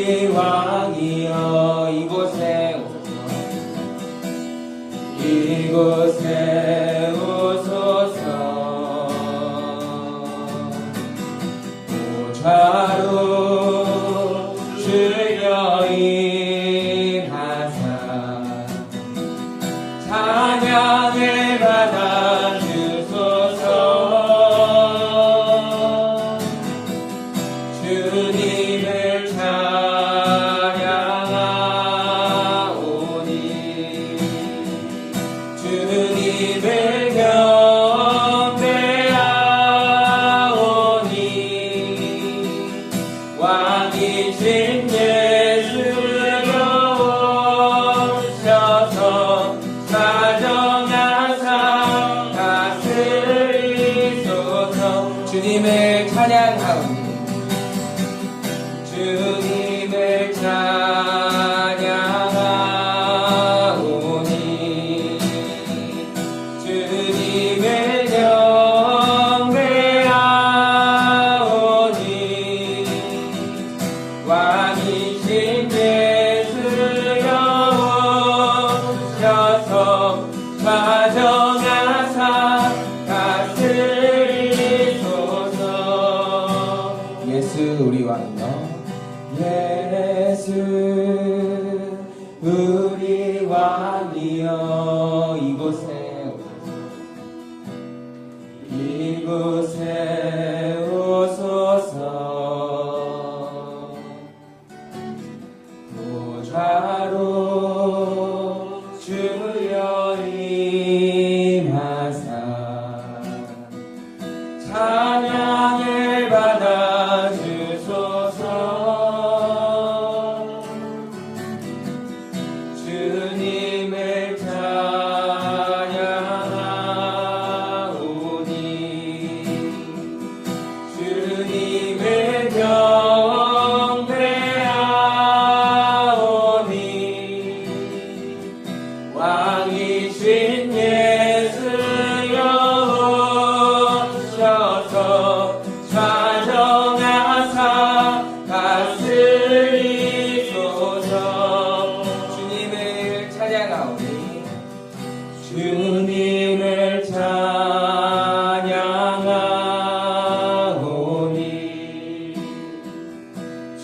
우리 왕이여 이곳에 오소서 보좌로 주여 임하사 찬양을 받아 주소서 주님을 찬양하오니 주님을 경배하오니 왕이신 예수여 오셔서 사정하사 다스리소서 주님을 찬양하오니 주님을 찬양하오니 주님을 경배하오니 왕이신 예수여 오셔서 사정하사 다스리소서 예수 우리 왕이여 예수 우리 왕이여 이곳에 오소서 보좌로 주여 임하사 찬양을 받아 주소서 주님을 찬양하오니 주님을 경배하오니 왕이신 예수여 오셔서 사정하사 다스리소서 주님을 찬양하오니 주님을 찬양하오니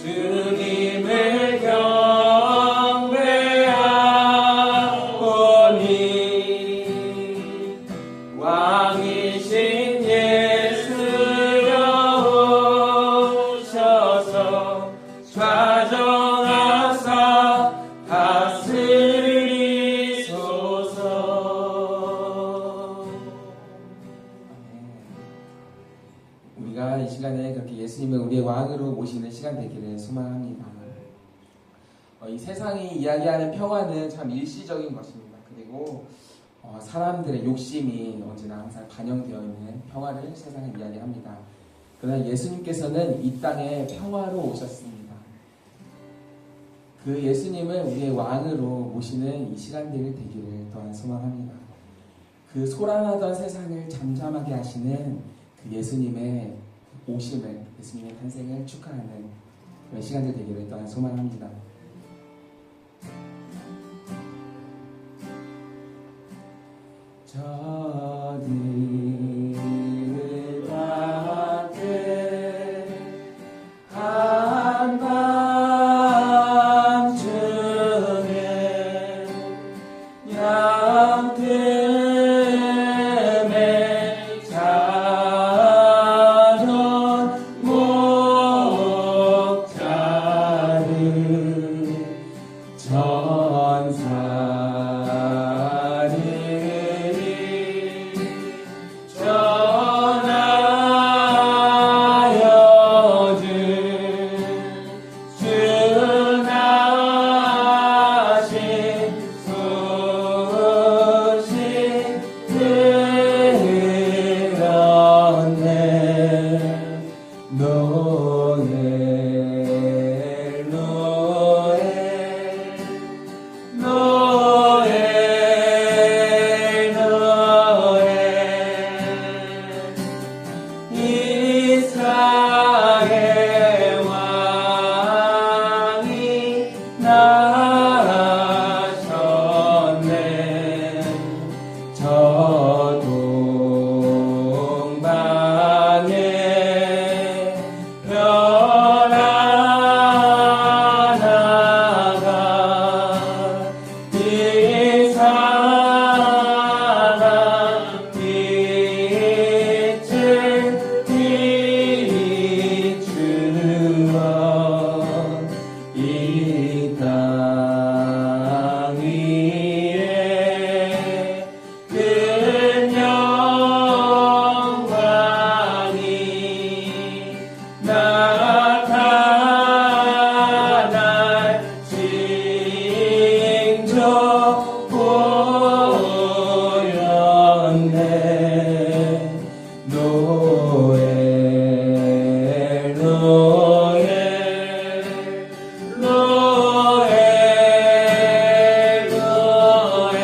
주님을 경배하오니 왕이신 예수여 오셔서 사정하사 다스리소서. 우리가 이 시간에 그렇게 예수님을 우리의 왕으로 모시는 시간 되기를 소망합니다. 이 세상이 이야기하는 평화는 참 일시적인 것입니다. 그리고 사람들의 욕심이 언제나 항상 반영되어 있는 평화를 세상은 이야기합니다. 그러나 예수님께서는 이 땅에 평화로 오셨습니다. 그 예수님을 우리의 왕으로 모시는 이 시간들이 되기를 또한 소망합니다. 그 소란하던 세상을 잠잠하게 하시는 그 예수님의 오심을, 예수님의 탄생을 축하하는 그런 시간들 되기를 또한 소망합니다. 저들 밖에 한밤중에 양틈에 자던 목자를 전사들이 땅 위에 큰 영광이 나타날 징조 보였네. 노엘 노엘 노엘 노엘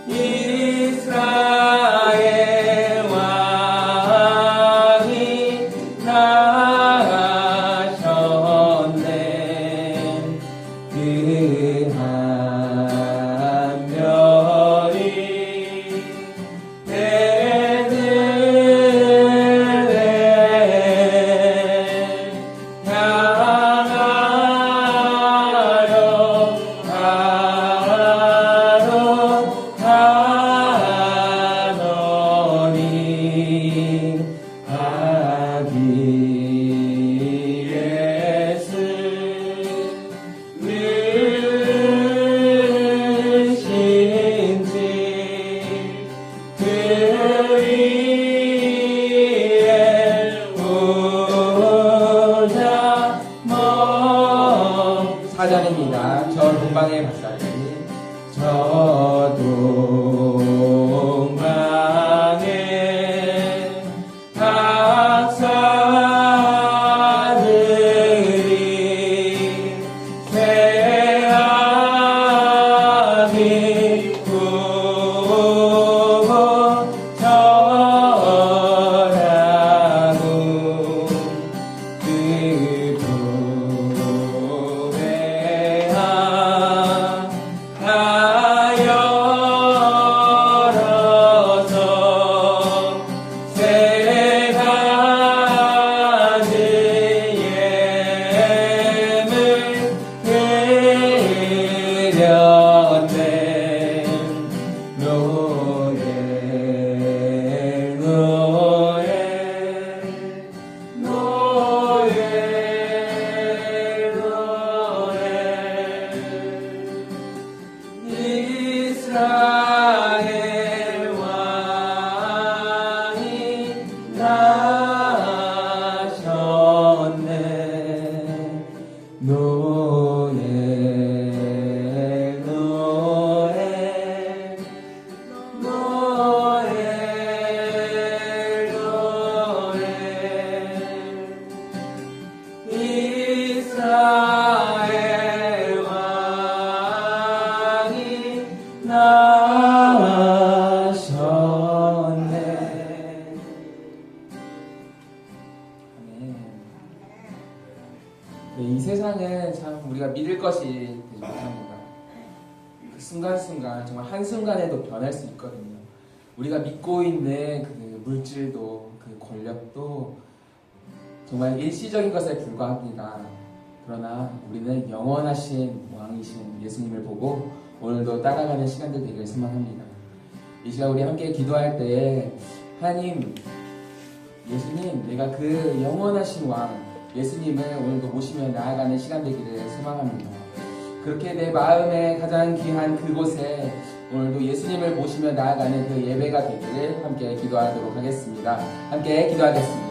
이스라엘 왕이 나셨네. 그 한별이 사전입니다. 저 동방의 박사님, 저 동방의 박사들이 새하늘이 부고 절하고 그 부에 하여러서 새하늘 예물 드렸네. 노엘 노엘 노엘 노엘 이스라엘 왕이 나셨네. 노엘 노엘 노엘 노엘 이스라엘 왕이 나셨네. 아멘. 네, 이 세상은 참 우리가 믿을 것이 되지 못합니다. 그 순간순간 정말 한순간에도 변할 수 있거든요. 우리가 믿고 있는 그 물질도 그 권력도 정말 일시적인 것에 불과합니다. 그러나 우리는 영원하신 왕이신 예수님을 보고 오늘도 따라가는 시간들 되길 소망합니다. 이 시간 우리 함께 기도할 때 하나님, 예수님, 내가 그 영원하신 왕 예수님을 오늘도 모시며 나아가는 시간 되기를 소망합니다. 그렇게 내 마음에 가장 귀한 그곳에 오늘도 예수님을 모시며 나아가는 그 예배가 되기를 함께 기도하도록 하겠습니다. 함께 기도하겠습니다.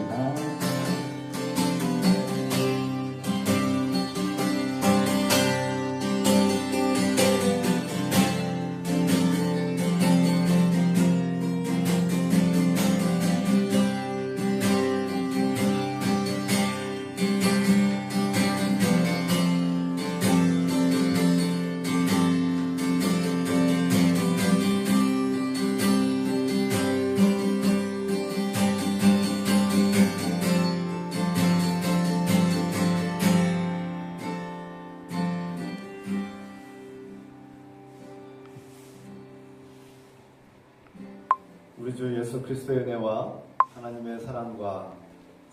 우리 주 예수 그리스도의 은혜와 하나님의 사랑과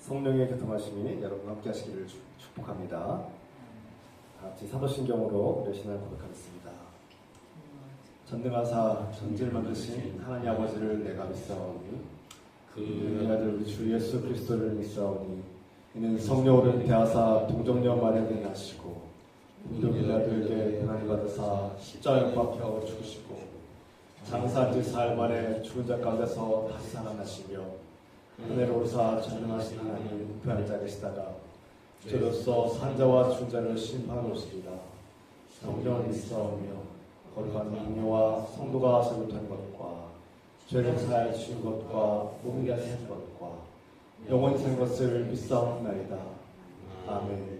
성령의 교통하심이 여러분과 함께 하시기를 축복합니다. 다 같이 사도신경으로 우리 신앙을 고백하겠습니다. 전능하사 전지를 만드신 하나님 아버지를 내가 믿사오니 그 아들 우리 주 예수 그리스도를 믿사오니 이는 성령으로 대하사 동정녀 마리아를 낳으시고 민도민아들에게 고난을 받으사 십자가에 못 박혀 죽으시고 장사한 지 사흘 만에 죽은 자 가운데서 다시 살아나시며 하늘에 오르사 전능하신 하나님 그 앉아 계시다가 저로서 산자와 죽은 자를 심판하시리라. 성령을 믿사오며 거룩한 성녀와 성도가 세우는 것과 죄를 사하여 주신 것과 몸이 하신 것과 영원히 산 것을 믿사옵나이다. 아멘.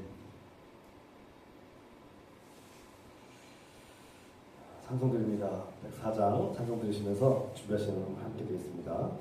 찬송드립니다. 104장 찬송 들으시면서 준비하시는 분 함께 되겠습니다.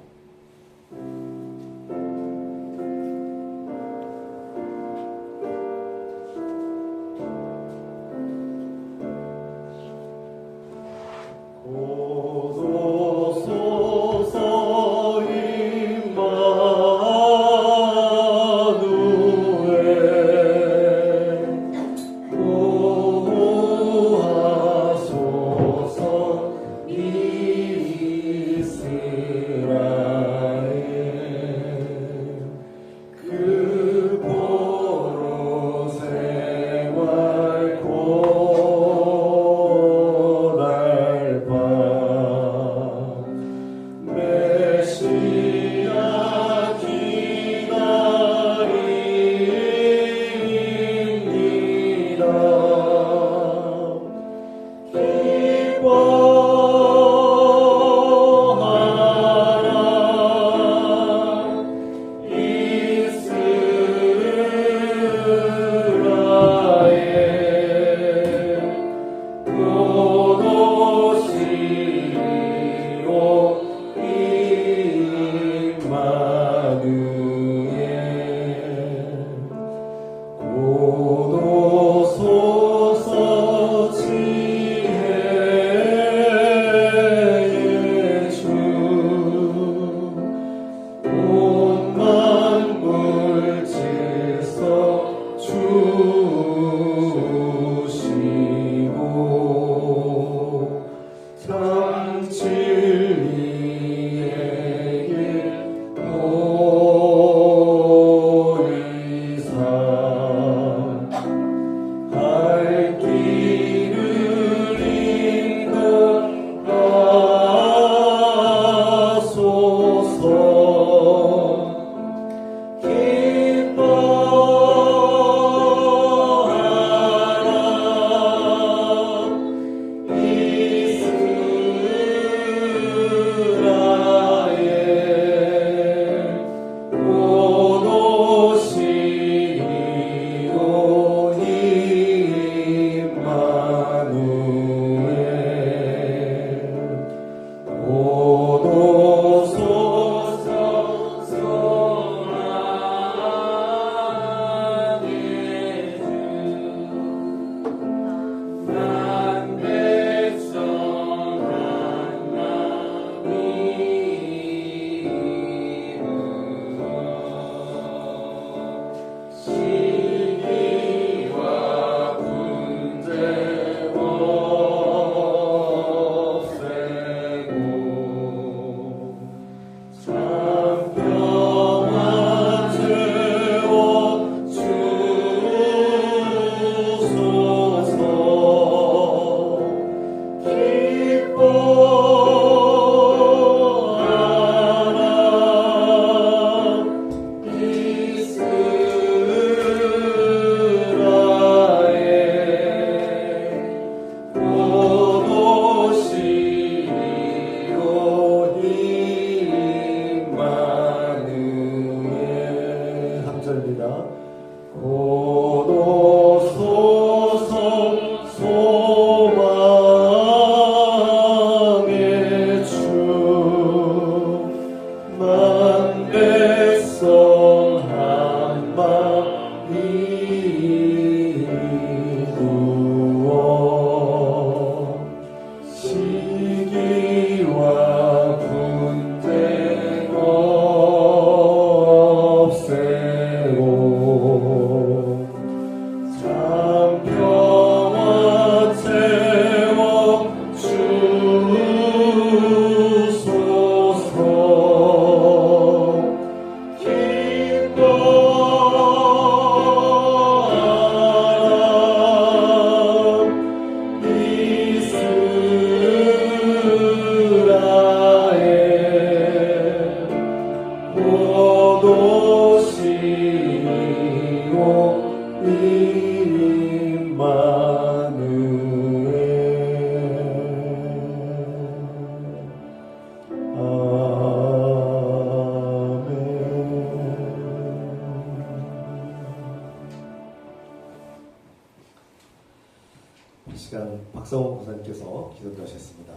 이 시간 박성원 목사님께서 기도하셨습니다.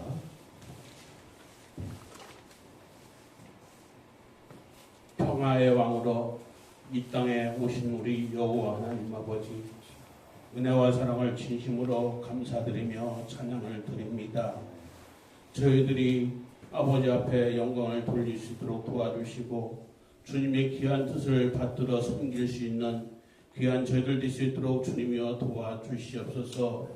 평화의 왕으로 이 땅에 오신 우리 여호와 하나님 아버지, 은혜와 사랑을 진심으로 감사드리며 찬양을 드립니다. 저희들이 아버지 앞에 영광을 돌릴 수 있도록 도와주시고 주님의 귀한 뜻을 받들어 섬길 수 있는 귀한 저희들 될 수 있도록 주님이여 도와주시옵소서.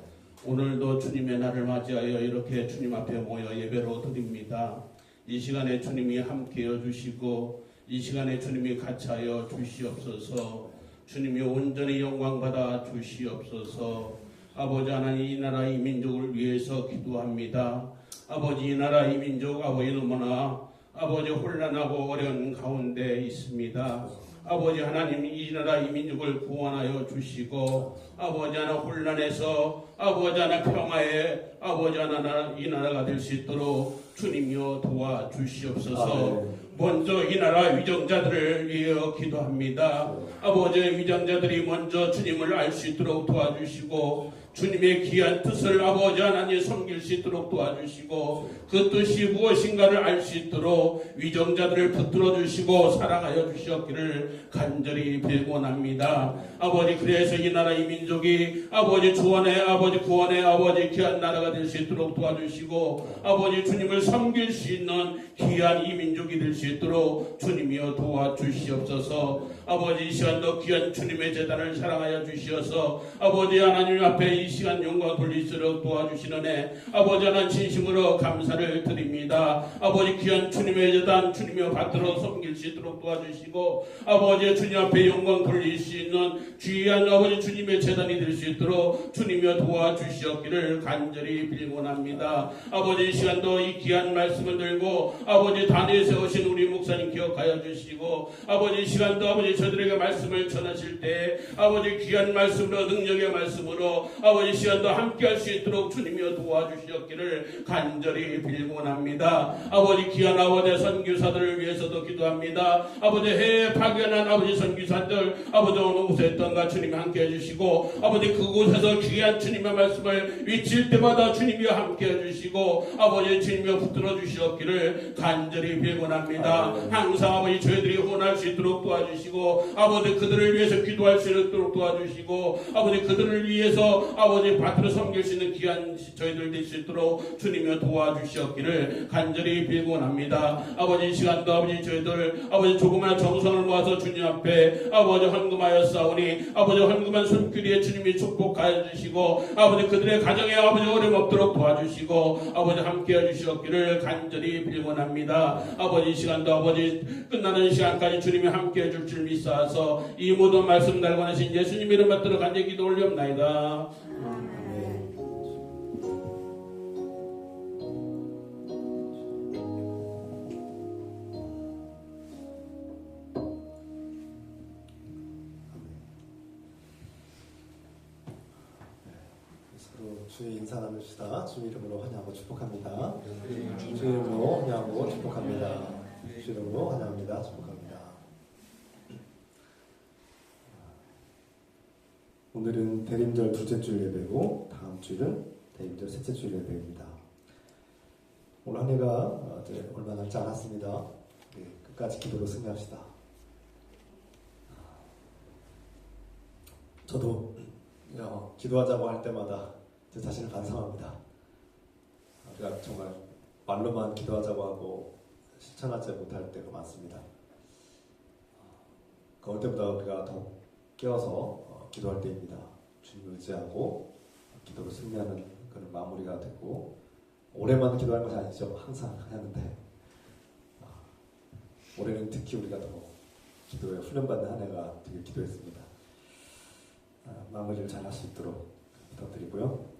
오늘도 주님의 날을 맞이하여 이렇게 주님 앞에 모여 예배로 드립니다. 이 시간에 주님이 함께해 주시고 이 시간에 주님이 같이하여 주시옵소서. 주님이 온전히 영광받아 주시옵소서. 아버지 하나님, 이 나라 이 민족을 위해서 기도합니다. 아버지, 이 나라 이 민족 아버지 너무나 아버지 혼란하고 어려운 가운데 있습니다. 아버지 하나님, 이 나라 이 민족을 구원하여 주시고 아버지 하나 혼란에서 아버지 하나 평화에 아버지 하나 이 나라가 될 수 있도록 주님이여 도와주시옵소서. 먼저 이 나라 위정자들을 위하여 기도합니다. 아버지, 위정자들이 먼저 주님을 알 수 있도록 도와주시고 주님의 귀한 뜻을 아버지 하나님 섬길 수 있도록 도와주시고 그 뜻이 무엇인가를 알 수 있도록 위정자들을 붙들어 주시고 사랑하여 주시옵기를 간절히 빌곤합니다. 아버지, 그래서 이 나라 이 민족이 아버지 구원의 아버지 귀한 나라가 될 수 있도록 도와주시고 아버지 주님을 섬길 수 있는 귀한 이 민족이 될 수 있도록 주님이여 도와주시옵소서. 아버지, 이 시간도 귀한 주님의 제단을 사랑하여 주시어서 아버지 하나님 앞에 이 시간 영광 돌릴수록 도와주시는 아버지 하나님 진심으로 감사를 드립니다. 아버지, 귀한 주님의 제단 주님이여 받들어 섬길 수 있도록 도와주시고 아버지 주님 앞에 영광 돌릴 수 있는 귀한 아버지 주님의 제단이 될 수 있도록 주님이여 도와주시옵기를 간절히 빌곤합니다. 아버지, 이 시간도 이 귀한 말씀을 들고 아버지 단위에 세우신 우리 목사님 기억하여 주시고 아버지, 이 시간도 아버지 저들에게 말씀을 전하실 때 아버지 귀한 말씀으로 능력의 말씀으로 아버지 시간도 함께 할 수 있도록 주님이여 도와주시옵기를 간절히 빌곤합니다. 아버지, 귀한 아버지 선교사들을 위해서도 기도합니다. 아버지, 해외 파견한 아버지 선교사들 아버지 어느 곳에 있던가 주님이 함께 해주시고 아버지 그곳에서 귀한 주님의 말씀을 외칠 때마다 주님이여 함께 해주시고 아버지 주님이여 붙들어 주시옵기를 간절히 빌곤합니다. 항상 아버지 저희들이 혼할 수 있도록 도와주시고 아버지 그들을 위해서 기도할 수 있도록 도와주시고 아버지 그들을 위해서 아버지 받들어 섬길 수 있는 귀한 저희들 될 수 있도록 주님이여 도와주시옵기를 간절히 빌곤합니다. 아버지, 이 시간도 아버지 저희들 아버지 조그마한 정성을 모아서 주님 앞에 아버지 헌금하여 싸우니 아버지 헌금한 손길에 주님이 축복하여 주시고 아버지 그들의 가정에 아버지 어려움 없도록 도와주시고 아버지 함께 해주시옵기를 간절히 빌곤합니다. 아버지, 이 시간도 아버지 끝나는 시간까지 주님이 함께 해줄 줄 믿사서 이 모든 말씀 달관하신 예수님 이름 받들어 간절히 기도 올리옵나이다. 주의 인사 나누시다. 주의 이름으로 환영하고 축복합니다. 주의 이름으로 환영하고 축복합니다. 주의 이름으로 환영합니다. 축복합니다. 오늘은 대림절 둘째 주일 예배고 다음 주일은 대림절 셋째 주일 예배입니다. 오늘 한 해가 이제 얼마 남지 않았습니다. 끝까지 기도로 승리합시다. 저도 기도하자고 할 때마다 제 자신을 반성합니다. 우리가 정말 말로만 기도하자고 하고 실천하지 못할 때가 많습니다. 그럴 때보다 우리가 더 깨어서 기도할 때입니다. 주님을 의지하고 기도로 승리하는 그런 마무리가 되고 올해만 기도하는 것이 아니죠. 항상 하는데 올해는 특히 우리가 더 기도에 훈련받는 한 해가 되게 기도했습니다. 마무리를 잘 할 수 있도록 부탁드리고요.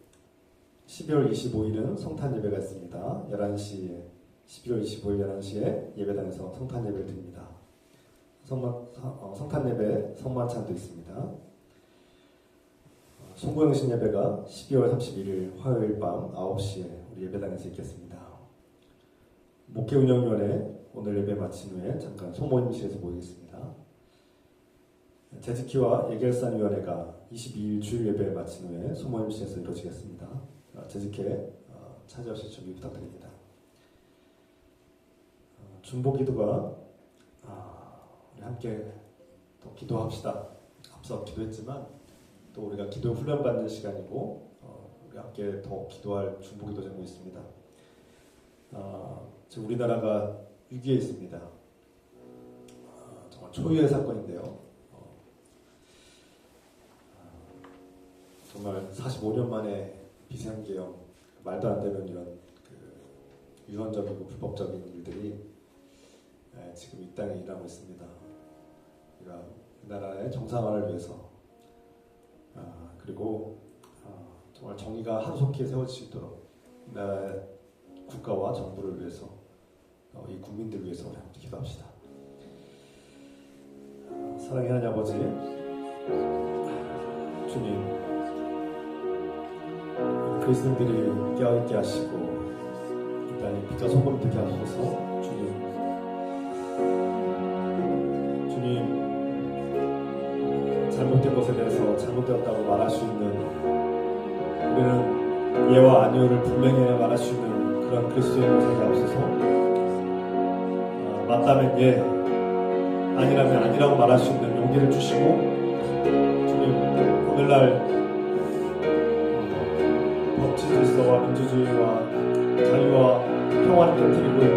12월 25일은 성탄 예배가 있습니다. 11시에 11월 25일 11시에 예배당에서 성탄 예배를 드립니다. 성탄 예배 성만찬도 있습니다. 송구영신 예배가 12월 31일 화요일 밤 9시에 우리 예배당에서 있겠습니다. 목회운영위원회 오늘 예배 마친 후에 잠깐 소모임실에서 모이겠습니다. 재직회와 예결산위원회가 22일 주일 예배 마친 후에 소모임실에서 이루어지겠습니다. 재직회 찾아오실 준비 부탁드립니다. 중보기도가 우리 함께 또 기도합시다. 앞서 기도했지만 또 우리가 기도 훈련 받는 시간이고 우리 함께 더 기도할 중보기도 제목이 있습니다. 지금 우리나라가 위기에 있습니다. 정말 초유의 사건인데요. 정말 45년 만에 비상계엄, 말도 안 되는 이런 유언적이고 불법적인 일들이 지금 이 땅에 일어나고 있습니다. 우리가 우리나라의 정상화를 위해서 그리고 정말 정의가 하루속히 세워질 수 있도록 우리나라의 국가와 정부를 위해서 이 국민들을 위해서 우리 함께 기도합시다. 사랑의 하나님 아버지, 주님, 그리스도인들이 깨어있게 하시고 이 땅에 빛과 소금이 되게 하셔서 주님 잘못된 것에 대해서 잘못되었다고 말할 수 있는, 우리는 예와 아니오를 분명히 말할 수 있는 그런 그리스도인으로 살게 하옵소서. 맞다면 예, 아니라면 아니라고 말할 수 있는 용기를 주시고, 주님 오늘날 법치 질서와 민주주의와 자유와 평화를 깨뜨리고 있는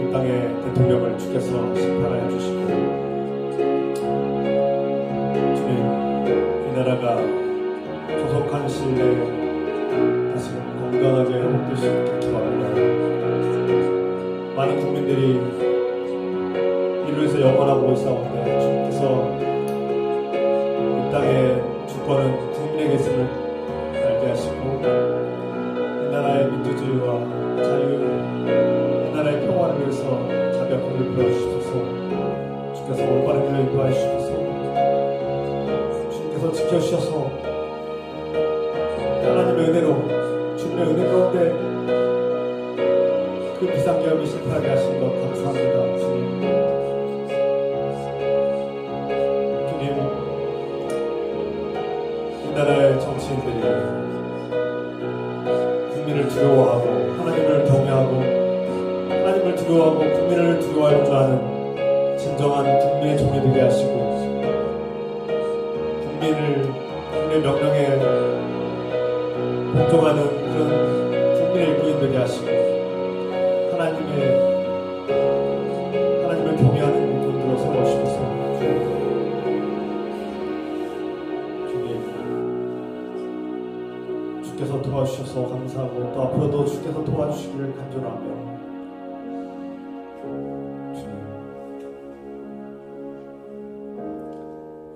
이 땅의 대통령을 주께서 심판하여 주시고, 주님 이 나라가 조속한 시일 내에 다시 건강하게 회복될 수 있게 기도합니다. 많은 국민들이 이를 위해서 영원하고 있사오는데 주께서 이 땅의 주권은 국민에게 있음을 알게 하시고, 이 나라의 민주주의와 자유, 이 나라의 평화를 위해서 자비하심을 베어주셔서 주께서 올바른 길을 인도하여 주셔서 주께서 지켜주셔서 하나님의 은혜로, 주님의 은혜 가운데 그 비상계엄이 실패하게 하신 것 감사합니다. 주님, 이 나라의 정치인들이 국민을 두려워하고 하나님을 경외하고 하나님을 두려워하고 국민을 두려워할 줄 아는 진정한 국민의 종이 되게 하시고, 국민의 명령에 복종하는 그런 국민의 일꾼이 되게 하시고, 하나님을 경외하는 일꾼들로 세워주셔서 주님, 주께서 도와주셔서 감사하고 또 앞으로도 주께서 도와주시기를 간절하며,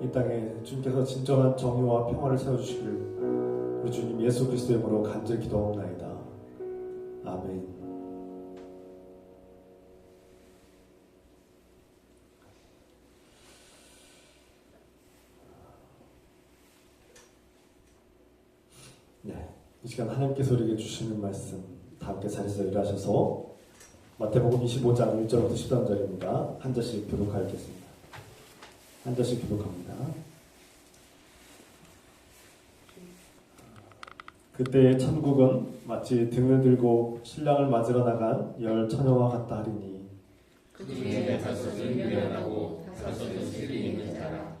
이 땅에 주님께서 진정한 정의와 평화를 세워주시기를 우리 주님 예수 그리스도의 이름으로 간절히 기도하옵나이다. 아멘. 네, 이 시간 하나님께서 우리에게 주시는 말씀 다 함께 자리에서 일하셔서 마태복음 25장 1절부터 13절입니다. 한 절씩 교독하겠습니다. 한 절씩 교독합니다. 그때 천국은 마치 등을 들고 신랑을 맞으러 나간 열 처녀와 같다 하리니, 그 중에 다섯은 미련하고 다섯은 실이 있는 자라.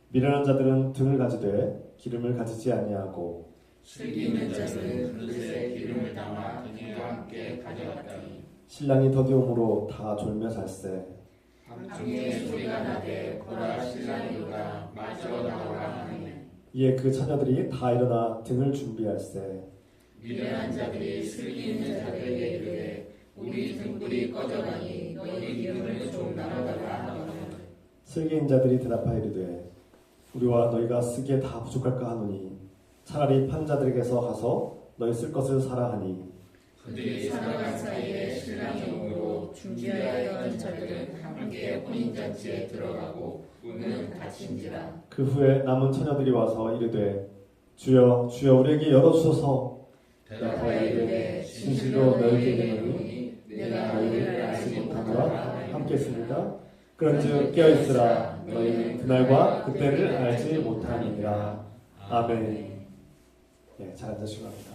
미련한 자들은 등을 가지되 기름을 가지지 아니하고, 실이 있는 자들은 그릇에 기름을 담아 등과 함께 가져갔더니 신랑이 더디움으로 다 졸며 살세. 함중에 소리가 나되 보라 신랑이 오라 맞으러 나오라 하니, 이에 그 처녀들이 다 일어나 등을 준비할세. 미련한 자들이 슬기 있는 자들에게 이르되 우리 등불이 꺼져가니 너희 기름을 좀 나눠달라 하거늘, 슬기인 자들이 대답하여 이르되 우리와 너희가 쓰기에 다 부족할까 하노니 차라리 판 자들에게서 가서 너희 쓸 것을 사라 하니, 그들이 살아간 사이에 신랑이 오므로 준비하였던 자들은 함께 혼인잔치에 들어가고 문은 닫힌지라. 그 후에 남은 처녀들이 와서 이르되 주여 주여 우리에게 열어주소서. 대답하여 이르되 진실로 너희에게 이르노니 이르노니 내가 너희를 알지 못하노라. 함께 했습니다. 그런즉 깨어있으라. 너희는 그날과 그때를 알지 못하니라. 아멘. 네, 잘 앉으시기 바랍니다.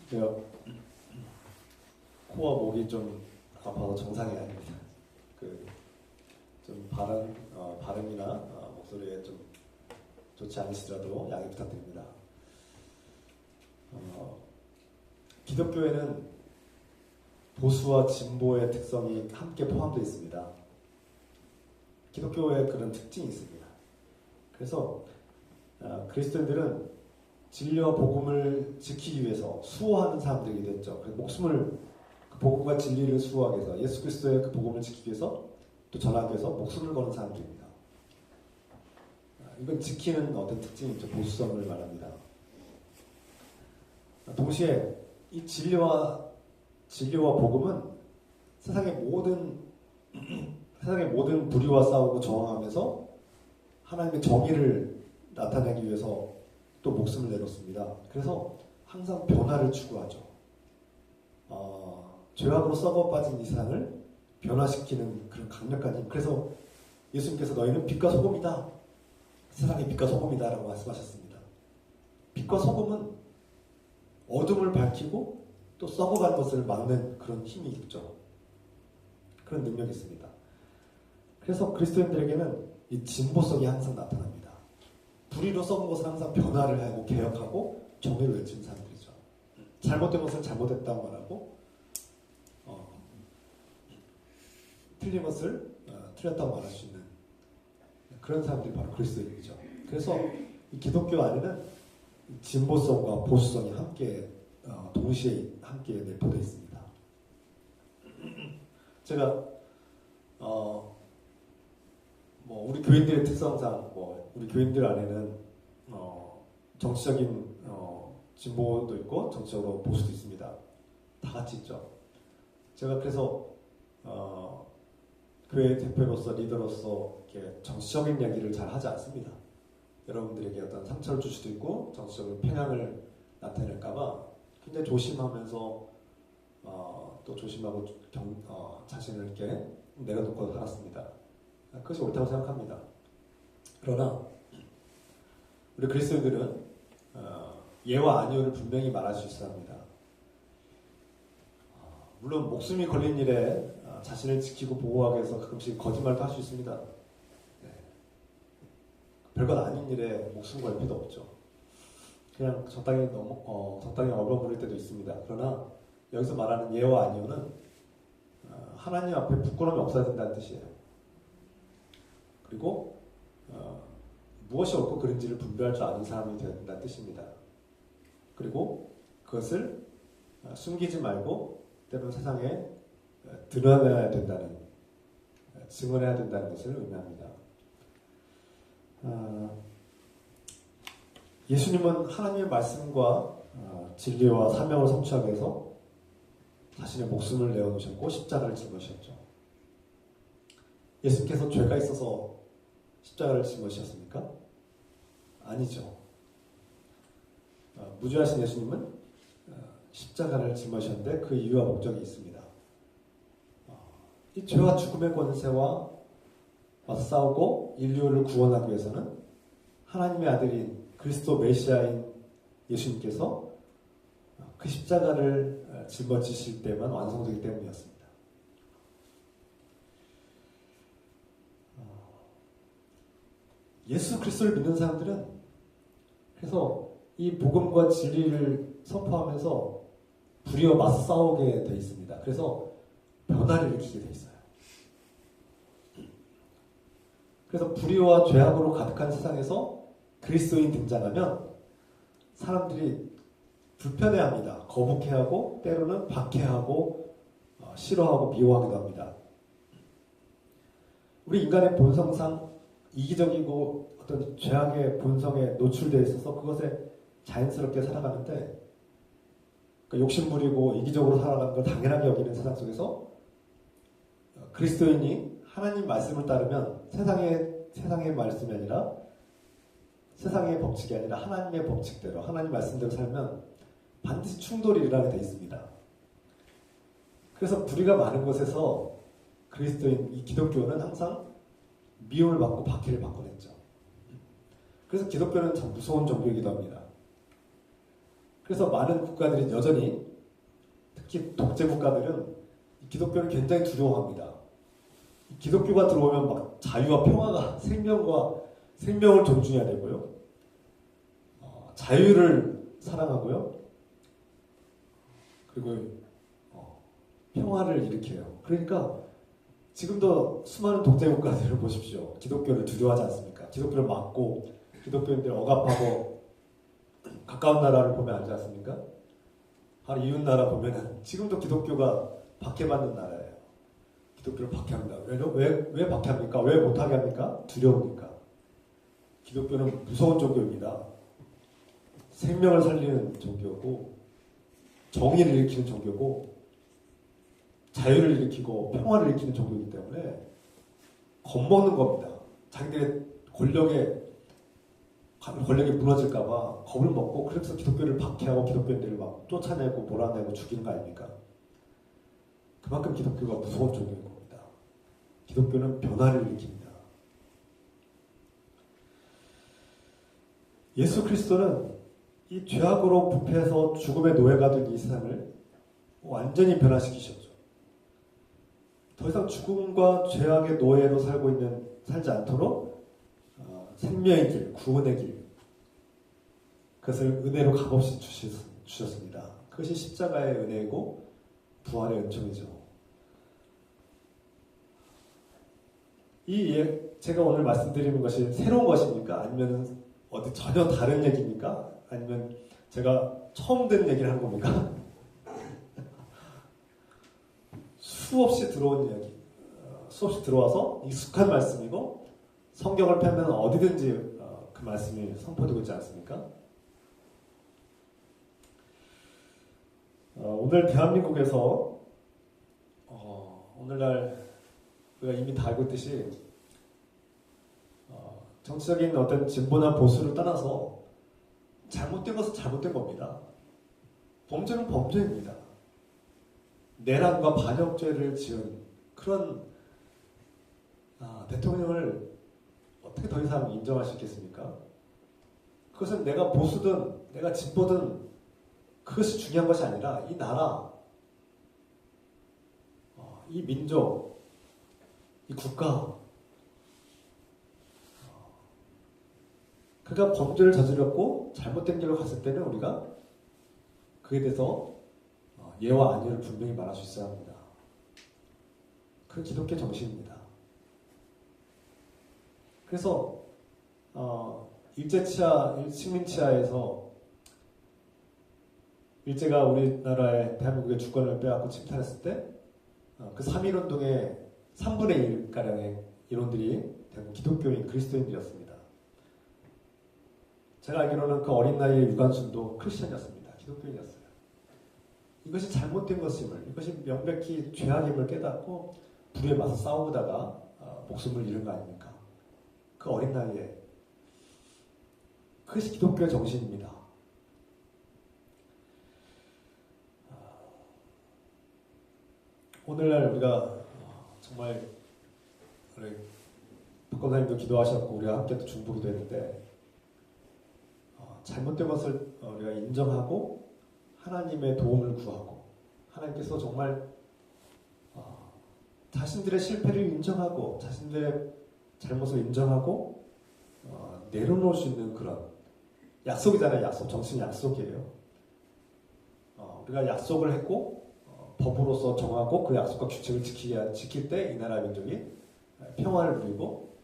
제가 코와 목이 좀 아파서 정상이 아닙니다. 좀 발음이나 목소리에 좀 좋지 않으시더라도 양해 부탁드립니다. 기독교에는 보수와 진보의 특성이 함께 포함되어 있습니다. 기독교에 그런 특징이 있습니다. 그래서 그리스도인들은 진리와 복음을 지키기 위해서 수호하는 사람들이 됐죠. 그래서 목숨을 그 복음과 진리를 수호하기 위해서 예수 그리스도의 그 복음을 지키기 위해서 또 전하기 위해서 목숨을 거는 사람들입니다. 이건 지키는 어떤 특징이죠. 보수성을 말합니다. 동시에 이 진리와 복음은 세상의 모든 불의와 싸우고 저항하면서 하나님의 정의를 나타내기 위해서 또 목숨을 내놓습니다. 그래서 항상 변화를 추구하죠. 죄악으로 썩어 빠진 이 세상을 변화시키는 그런 강력한 힘. 그래서 예수님께서 너희는 빛과 소금이다. 세상의 빛과 소금이다 라고 말씀하셨습니다. 빛과 소금은 어둠을 밝히고 또 썩어가는 것을 막는 그런 힘이 있죠. 그런 능력이 있습니다. 그래서 그리스도인들에게는 이 진보성이 항상 나타납니다. 불의로 썩은 것을 항상 변화를 하고 개혁하고 정의를 외치는 사람들이죠. 잘못된 것을 잘못했다고 말하고 틀린 것을 틀렸다고 말할 수 있는 그런 사람들이 바로 그리스도인이죠. 그래서 이 기독교 안에는 진보성과 보수성이 함께 동시에 함께 내포되어 있습니다. 제가 우리 교인들의 특성상 우리 교인들 안에는 정치적인 진보도 있고 정치적으로 보수도 있습니다. 다 같이 있죠. 제가 그래서 교회 대표로서 리더로서 이렇게 정치적인 얘기를 잘 하지 않습니다. 여러분들에게 어떤 상처를 줄 수도 있고 정치적인 편향을 나타낼까봐 굉장히 조심하면서 또 조심하고 자신을 이렇게 내려놓고 살았습니다. 그것이 옳다고 생각합니다. 그러나 우리 그리스도인들은 예와 아니오를 분명히 말할 수 있어야 합니다. 물론 목숨이 걸린 일에 자신을 지키고 보호하기 위해서 가끔씩 거짓말도 할 수 있습니다. 네. 별것 아닌 일에 목숨 걸 필요도 없죠. 그냥 적당히 얼버무릴 때도 있습니다. 그러나 여기서 말하는 예와 아니오는 하나님 앞에 부끄러움이 없어야 된다는 뜻이에요. 그리고 무엇이 옳고 그른지를 분별할 줄 아는 사람이 되어야 된다는 뜻입니다. 그리고 그것을 숨기지 말고 때로는 세상에 드러내야 된다는, 증언해야 된다는 것을 의미합니다. 예수님은 하나님의 말씀과 진리와 사명을 성취하기 위해서 자신의 목숨을 내어놓으셨고 십자가를 짊으셨죠. 예수님께서 죄가 있어서 십자가를 짊으셨습니까? 아니죠. 무죄하신 예수님은 십자가를 짊으셨는데 그 이유와 목적이 있습니다. 이 죄와 죽음의 권세와 와서 싸우고 인류를 구원하기 위해서는 하나님의 아들인 그리스도 메시아인 예수님께서 그 십자가를 짊어지실 때만 완성되기 때문이었습니다. 예수 그리스도를 믿는 사람들은 그래서 이 복음과 진리를 선포하면서 불의와 맞서 싸우게 돼 있습니다. 그래서 변화를 일으키게 돼 있어요. 그래서 불의와 죄악으로 가득한 세상에서 그리스도인 등장하면 사람들이 불편해합니다. 거북해하고 때로는 박해하고 싫어하고 미워하기도 합니다. 우리 인간의 본성상 이기적이고 어떤 죄악의 본성에 노출되어 있어서 그것에 자연스럽게 살아가는데 욕심부리고 이기적으로 살아가는 걸 당연하게 여기는 세상 속에서 그리스도인이 하나님 말씀을 따르면 세상의 말씀이 아니라 세상의 법칙이 아니라 하나님의 법칙대로 하나님 말씀대로 살면 반드시 충돌이 일어나게 돼 있습니다. 그래서 불의가 많은 곳에서 그리스도인 이 기독교는 항상 미움을 받고 박해를 받곤 했죠. 그래서 기독교는 참 무서운 종교이기도 합니다. 그래서 많은 국가들이 여전히 특히 독재 국가들은 기독교를 굉장히 두려워합니다. 기독교가 들어오면 막 자유와 평화가 생명을 존중해야 되고요. 자유를 사랑하고요. 그리고 평화를 일으켜요. 그러니까 지금도 수많은 독재 국가들을 보십시오. 기독교를 두려워하지 않습니까? 기독교를 막고 기독교인들 억압하고 가까운 나라를 보면 알지 않습니까? 바로 이웃 나라 보면은 지금도 기독교가 박해받는 나라예요. 기독교를 박해합니다. 왜 박해합니까? 왜 못하게 합니까? 두려우니까. 기독교는 무서운 종교입니다. 생명을 살리는 종교고 정의를 일으키는 종교고 자유를 일으키고 평화를 일으키는 종교이기 때문에 겁먹는 겁니다. 자기들의 권력이 무너질까봐 겁을 먹고 그래서 기독교를 박해하고 기독교인들을 막 쫓아내고 몰아내고 죽이는 거 아닙니까? 그만큼 기독교가 무서운 종교인 겁니다. 기독교는 변화를 일으킵니다. 예수 그리스도는 이 죄악으로 부패해서 죽음의 노예가 된 이 세상을 완전히 변화시키셨죠. 더 이상 죽음과 죄악의 노예로 살지 않도록 생명의 길, 구원의 길, 그것을 은혜로 값없이 주셨습니다. 그것이 십자가의 은혜이고 부활의 은총이죠. 제가 오늘 말씀드리는 것이 새로운 것입니까? 아니면 어디 전혀 다른 얘기입니까? 아니면 제가 처음 듣는 얘기를 하는 겁니까? 수없이 들어온 이야기, 수없이 들어와서 익숙한 말씀이고 성경을 펴면 어디든지 그 말씀이 선포되고 있지 않습니까? 오늘 대한민국에서 오늘날 우리가 이미 다 알고 있듯이 정치적인 어떤 진보나 보수를 떠나서 잘못된 것은 잘못된 겁니다. 범죄는 범죄입니다. 내란과 반역죄를 지은 그런 대통령을 어떻게 더 이상 인정할 수 있겠습니까? 그것은 내가 보수든 내가 진보든 그것이 중요한 것이 아니라 이 나라, 이 민족, 이 국가, 그가 범죄를 저질렀고 잘못된 길로 갔을 때는 우리가 그에 대해서 예와 아니를 분명히 말할 수 있어야 합니다. 그 기독교 정신입니다. 그래서 식민치하에서 일제가 우리나라의 대한민국의 주권을 빼앗고 침탈했을 때 그 3.1운동의 3분의 1가량의 인원들이 대부분 기독교인 그리스도인들이었습니다. 제가 알기로는 그 어린 나이에 유관순도 크리스천이었습니다. 기독교인이었어요. 이것이 잘못된 것임을, 이것이 명백히 죄악임을 깨닫고 불의에 맞서 싸우다가 목숨을 잃은 거 아닙니까? 그 어린 나이에. 그것이 기독교의 정신입니다. 오늘날 우리가 정말 우리 박검사님도 기도하셨고 우리가 함께 또 중보기도 했는데 잘못된 것을 우리가 인정하고 하나님의 도움을 구하고 하나님께서 정말 자신들의 실패를 인정하고 자신들의 잘못을 인정하고 내려놓을 수 있는 그런 약속이잖아요. 약속. 정신이 약속이에요. 우리가 약속을 했고 법으로서 정하고 그 약속과 규칙을 지킬 때 이 나라 민족이 평화를 누리고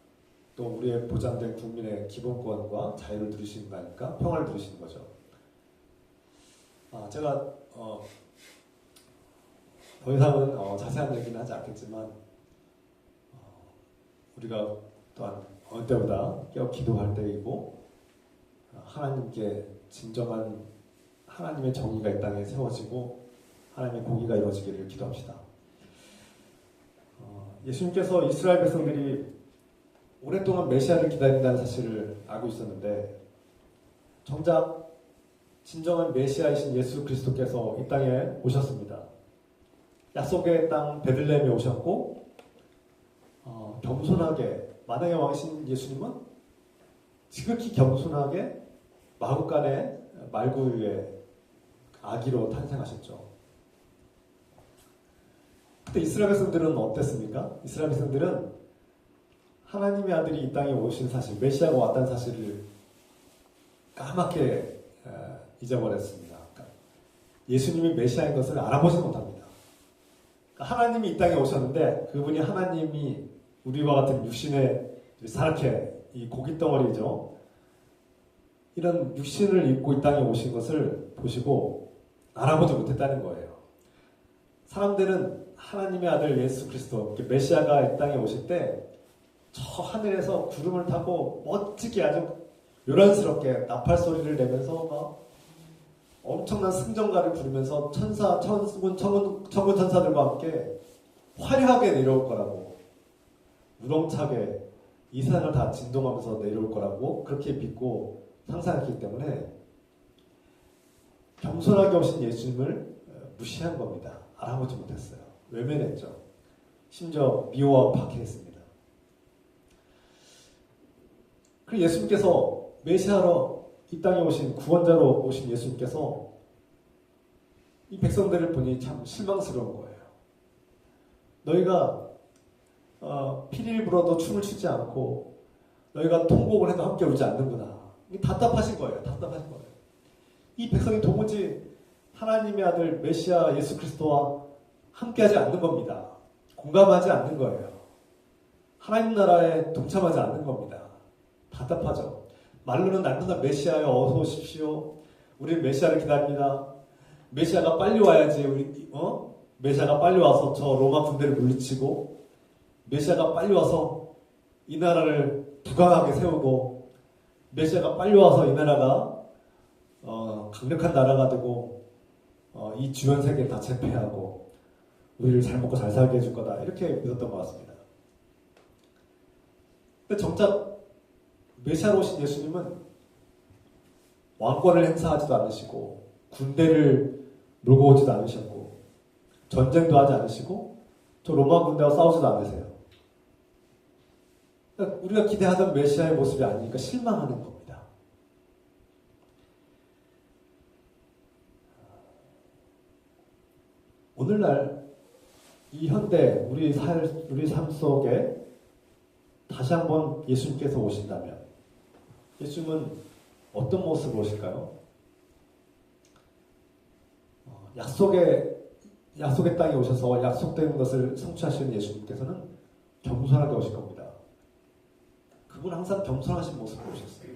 또 우리의 보장된 국민의 기본권과 자유를 누리시는 거니까 평화를 누리시는 거죠. 제가 더 이상은 자세한 얘기는 하지 않겠지만 우리가 또한 어느 때보다 깨어 기도할 때이고 하나님께 진정한 하나님의 정의가 이 땅에 세워지고 하나님의 공의가 이루어지기를 기도합시다. 예수님께서 이스라엘 백성들이 오랫동안 메시아를 기다린다는 사실을 알고 있었는데 정작 진정한 메시아이신 예수 그리스도께서 이 땅에 오셨습니다. 약속의 땅 베들레헴에 오셨고 겸손하게 만왕의 왕이신 예수님은 지극히 겸손하게 마구간의 말구유의 아기로 탄생하셨죠. 그때 이스라엘 백성들은 어땠습니까? 이스라엘 백성들은 하나님의 아들이 이 땅에 오신 사실, 메시아가 왔다는 사실을 까맣게 잊어버렸습니다. 예수님이 메시아인 것을 알아보지 못합니다. 하나님이 이 땅에 오셨는데 그분이 하나님이 우리와 같은 육신의 사르케, 이 고기 덩어리죠. 이런 육신을 입고 이 땅에 오신 것을 보시고 알아보지 못했다는 거예요. 사람들은 하나님의 아들 예수 그리스도, 메시아가 이 땅에 오실 때 저 하늘에서 구름을 타고 멋지게 아주 요란스럽게 나팔 소리를 내면서 막 엄청난 승전가를 부르면서 천군 천사들과 함께 화려하게 내려올 거라고, 우렁차게 이 세상을 다 진동하면서 내려올 거라고 그렇게 믿고 상상했기 때문에 겸손하게 오신 예수님을 무시한 겁니다. 알아보지 못했어요. 외면했죠. 심지어 미워하고 박해했습니다. 그리고 예수님께서 메시아로 이 땅에 오신, 구원자로 오신 예수님께서 이 백성들을 보니 참 실망스러운 거예요. 너희가 피리를 불어도 춤을 추지 않고 너희가 통곡을 해도 함께 울지 않는구나. 답답하신 거예요. 답답하신 거예요. 이 백성이 도무지 하나님의 아들 메시아 예수 그리스도와 함께하지 않는 겁니다. 공감하지 않는 거예요. 하나님 나라에 동참하지 않는 겁니다. 답답하죠. 말로는 날마다 메시아여 어서 오십시오. 우리는 메시아를 기다립니다. 메시아가 빨리 와야지. 메시아가 빨리 와서 저 로마 군대를 물리치고, 메시아가 빨리 와서 이 나라를 부강하게 세우고, 메시아가 빨리 와서 이 나라가 강력한 나라가 되고 이 주변 세계를 다 제패하고 우리를 잘 먹고 잘 살게 해줄 거다, 이렇게 믿었던 것 같습니다. 근데 정작 메시아로 오신 예수님은 왕권을 행사하지도 않으시고 군대를 몰고 오지도 않으셨고 전쟁도 하지 않으시고 저 로마 군대와 싸우지도 않으세요. 그러니까 우리가 기대하던 메시아의 모습이 아니니까 실망하는 겁니다. 오늘날 이 현대 우리 삶 속에 다시 한번 예수님께서 오신다면 예수님은 어떤 모습으로 오실까요? 약속의 땅에 오셔서 약속된 것을 성취하시는 예수님께서는 겸손하게 오실 겁니다. 그분은 항상 겸손하신 모습으로 오셨어요.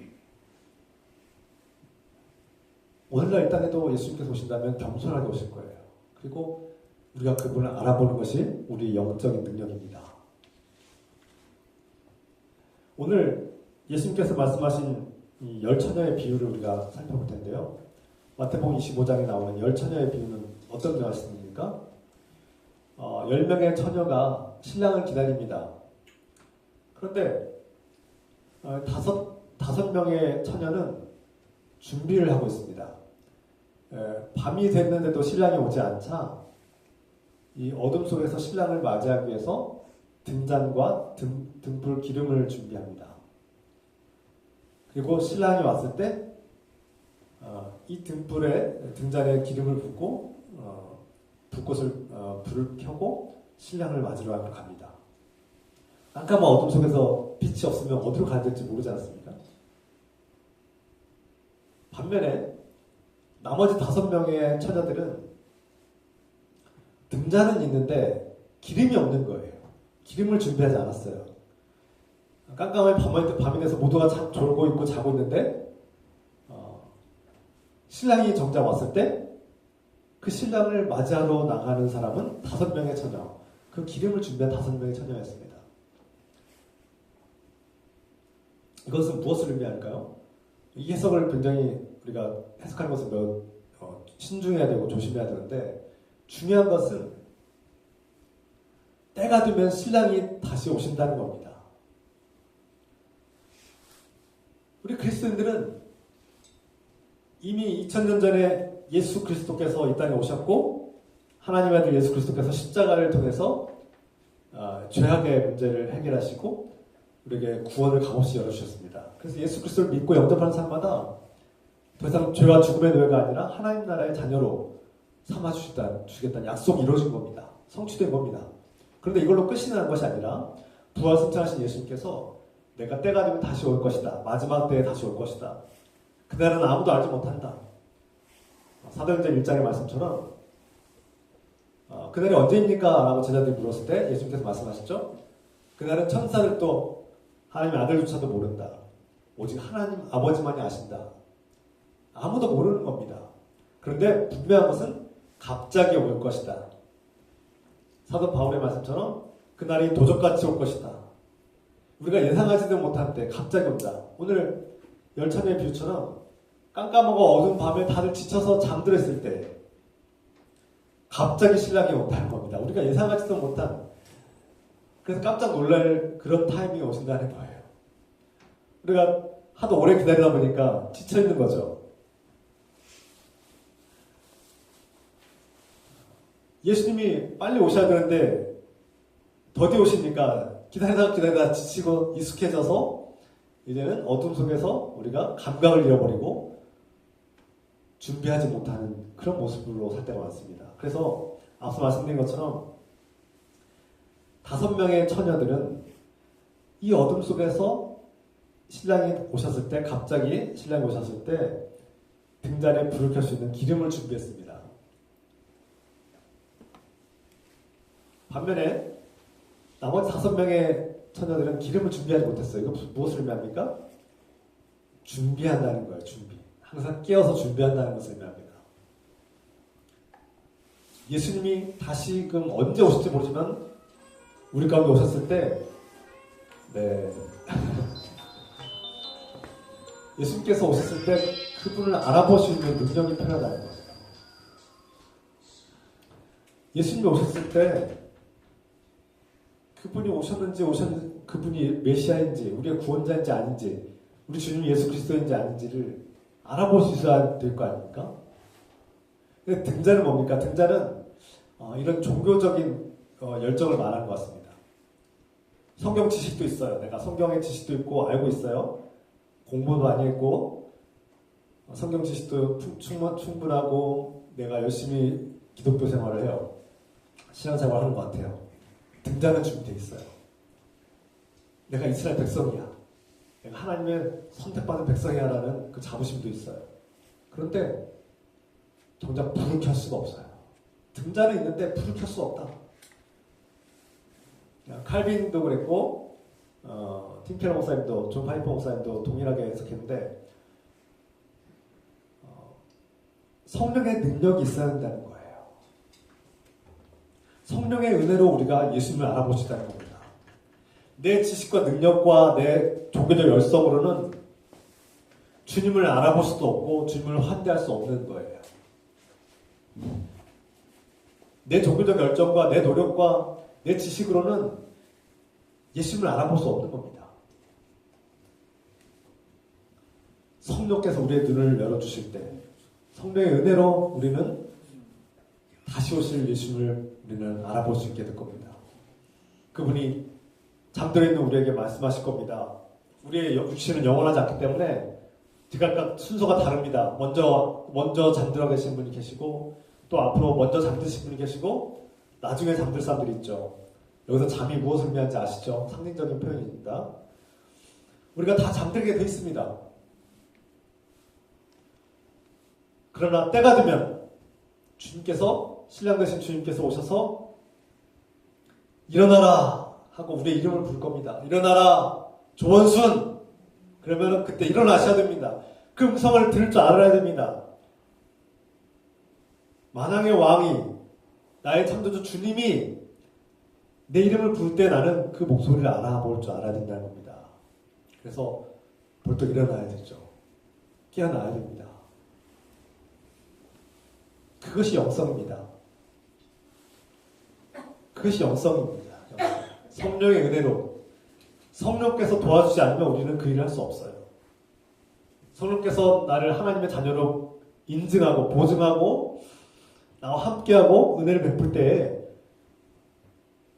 오늘날 이 땅에도 예수님께서 오신다면 겸손하게 오실 거예요. 그리고 우리가 그분을 알아보는 것이 우리의 영적인 능력입니다. 오늘 예수님께서 말씀하신 이 10처녀의 비유를 우리가 살펴볼 텐데요. 마태복음 25장에 나오는 10처녀의 비유는 어떤 말씀입니까? 10명의 처녀가 신랑을 기다립니다. 그런데 5명의 처녀는 준비를 하고 있습니다. 밤이 됐는데도 신랑이 오지 않자 이 어둠 속에서 신랑을 맞이하기 위해서 등잔과 등불 기름을 준비합니다. 그리고 신랑이 왔을 때 이 등잔에 기름을 붓고 불을 켜고 신랑을 맞으러 갑니다. 깜깜한 어둠 속에서 빛이 없으면 어디로 가야 될지 모르지 않습니까? 반면에 나머지 5명의 처녀들은 등잔은 있는데 기름이 없는 거예요. 기름을 준비하지 않았어요. 깜깜한 밤이 돼서 모두가 졸고 있고 자고 있는데 신랑이 정작 왔을 때 그 신랑을 맞이하러 나가는 사람은 5명의 처녀, 그 기름을 준비한 5명의 처녀였습니다. 이것은 무엇을 의미할까요? 이 해석을 굉장히 우리가 해석하는 것을 신중해야 되고 조심해야 되는데 중요한 것은 때가 되면 신랑이 다시 오신다는 겁니다. 우리 그리스도인들은 이미 2000년 전에 예수 그리스도께서 이 땅에 오셨고 하나님의 아들 예수 그리스도께서 십자가를 통해서 죄악의 문제를 해결하시고 우리에게 구원을 값없이 열어주셨습니다. 그래서 예수 그리스도를 믿고 영접하는 사람마다 더 이상 죄와 죽음의 노예가 아니라 하나님 나라의 자녀로 삼아주시겠다는 약속이 이루어진 겁니다. 성취된 겁니다. 그런데 이걸로 끝이 나는 것이 아니라 부활 승천하신 예수님께서 내가 때가 되면 다시 올 것이다. 마지막 때에 다시 올 것이다. 그날은 아무도 알지 못한다. 사도행전 1장의 말씀처럼 그날이 언제입니까? 라고 제자들이 물었을 때 예수님께서 말씀하셨죠. 그날은 천사들도 하나님의 아들조차도 모른다. 오직 하나님 아버지만이 아신다. 아무도 모르는 겁니다. 그런데 분명한 것은 갑자기 올 것이다. 사도 바울의 말씀처럼 그날이 도적같이 올 것이다. 우리가 예상하지도 못한 때 갑자기 온다. 오늘 열차의 비유처럼 깜깜하고 어두운 밤에 다들 지쳐서 잠들었을 때 갑자기 신랑이 온다는 겁니다. 우리가 예상하지도 못한, 그래서 깜짝 놀랄 그런 타이밍이 오신다는 거예요. 우리가 하도 오래 기다리다 보니까 지쳐있는 거죠. 예수님이 빨리 오셔야 되는데 더디 오시니까 기다리다 지치고 익숙해져서 이제는 어둠 속에서 우리가 감각을 잃어버리고 준비하지 못하는 그런 모습으로 살 때가 많습니다. 그래서 앞서 말씀드린 것처럼 5명의 처녀들은 이 어둠 속에서 신랑이 오셨을 때, 갑자기 신랑이 오셨을 때 등잔에 불을 켤 수 있는 기름을 준비했습니다. 반면에 나머지 5명의 처녀들은 기름을 준비하지 못했어요. 이거 무엇을 의미합니까? 준비한다는 거예요. 준비. 항상 깨어서 준비한다는 것을 의미합니다. 예수님이 다시금 언제 오실지 모르지만 우리 가운데 오셨을 때 예수님께서 오셨을 때 그분을 알아볼 수 있는 능력이 필요하다는 거예요. 예수님이 오셨을 때 그분이 그분이 메시아인지, 우리의 구원자인지 아닌지, 우리 주님 예수 그리스도인지 아닌지를 알아볼 수 있어야 될 거 아닙니까? 근데 등잔은 뭡니까? 등잔은 이런 종교적인 열정을 말하는 것 같습니다. 성경 지식도 있어요. 내가 성경의 지식도 있고 알고 있어요. 공부도 많이 했고 성경 지식도 충분하고 내가 열심히 기독교 생활을 해요. 신앙생활을 하는 것 같아요. 등잔은 준비되어 있어요. 내가 이스라엘 백성이야. 내가 하나님의 선택받은 백성이야라는 그 자부심도 있어요. 그런데 정작 불을 켤 수가 없어요. 등잔은 있는데 불을 켤 수가 없다. 칼빈도 그랬고 팀켈러 목사님도, 존 파이퍼 목사님도 동일하게 해석했는데 성령의 능력이 있어야 한다는 거예요. 성령의 은혜로 우리가 예수님을 알아볼 수 있다는 겁니다. 내 지식과 능력과 내 종교적 열성으로는 주님을 알아볼 수도 없고 주님을 환대할 수 없는 거예요. 내 종교적 열정과 내 노력과 내 지식으로는 예수님을 알아볼 수 없는 겁니다. 성령께서 우리의 눈을 열어주실 때 성령의 은혜로 우리는 다시 오실 예수님을 우리는 알아볼 수 있게 될 겁니다. 그분이 잠들어 있는 우리에게 말씀하실 겁니다. 우리의 육신은 영원하지 않기 때문에 각각 순서가 다릅니다. 먼저 잠들어 계신 분이 계시고 또 앞으로 먼저 잠드신 분이 계시고 나중에 잠들 사람들이 있죠. 여기서 잠이 무엇을 의미하는지 아시죠? 상징적인 표현입니다. 우리가 다 잠들게 돼 있습니다. 그러나 때가 되면 주님께서, 신랑 되신 주님께서 오셔서 일어나라 하고 우리의 이름을 부를 겁니다. 일어나라 조원순. 그러면 그때 일어나셔야 됩니다. 그 음성을 들을 줄 알아야 됩니다. 만왕의 왕이, 나의 창조주 주님이 내 이름을 부를 때 나는 그 목소리를 알아볼 줄 알아야 된다는 겁니다. 그래서 벌떡 일어나야 되죠. 깨어나야 됩니다. 그것이 영성입니다. 그것이 영성입니다. 성령의 은혜로 성령께서 도와주지 않으면 우리는 그 일을 할 수 없어요. 성령께서 나를 하나님의 자녀로 인증하고 보증하고 나와 함께하고 은혜를 베풀 때에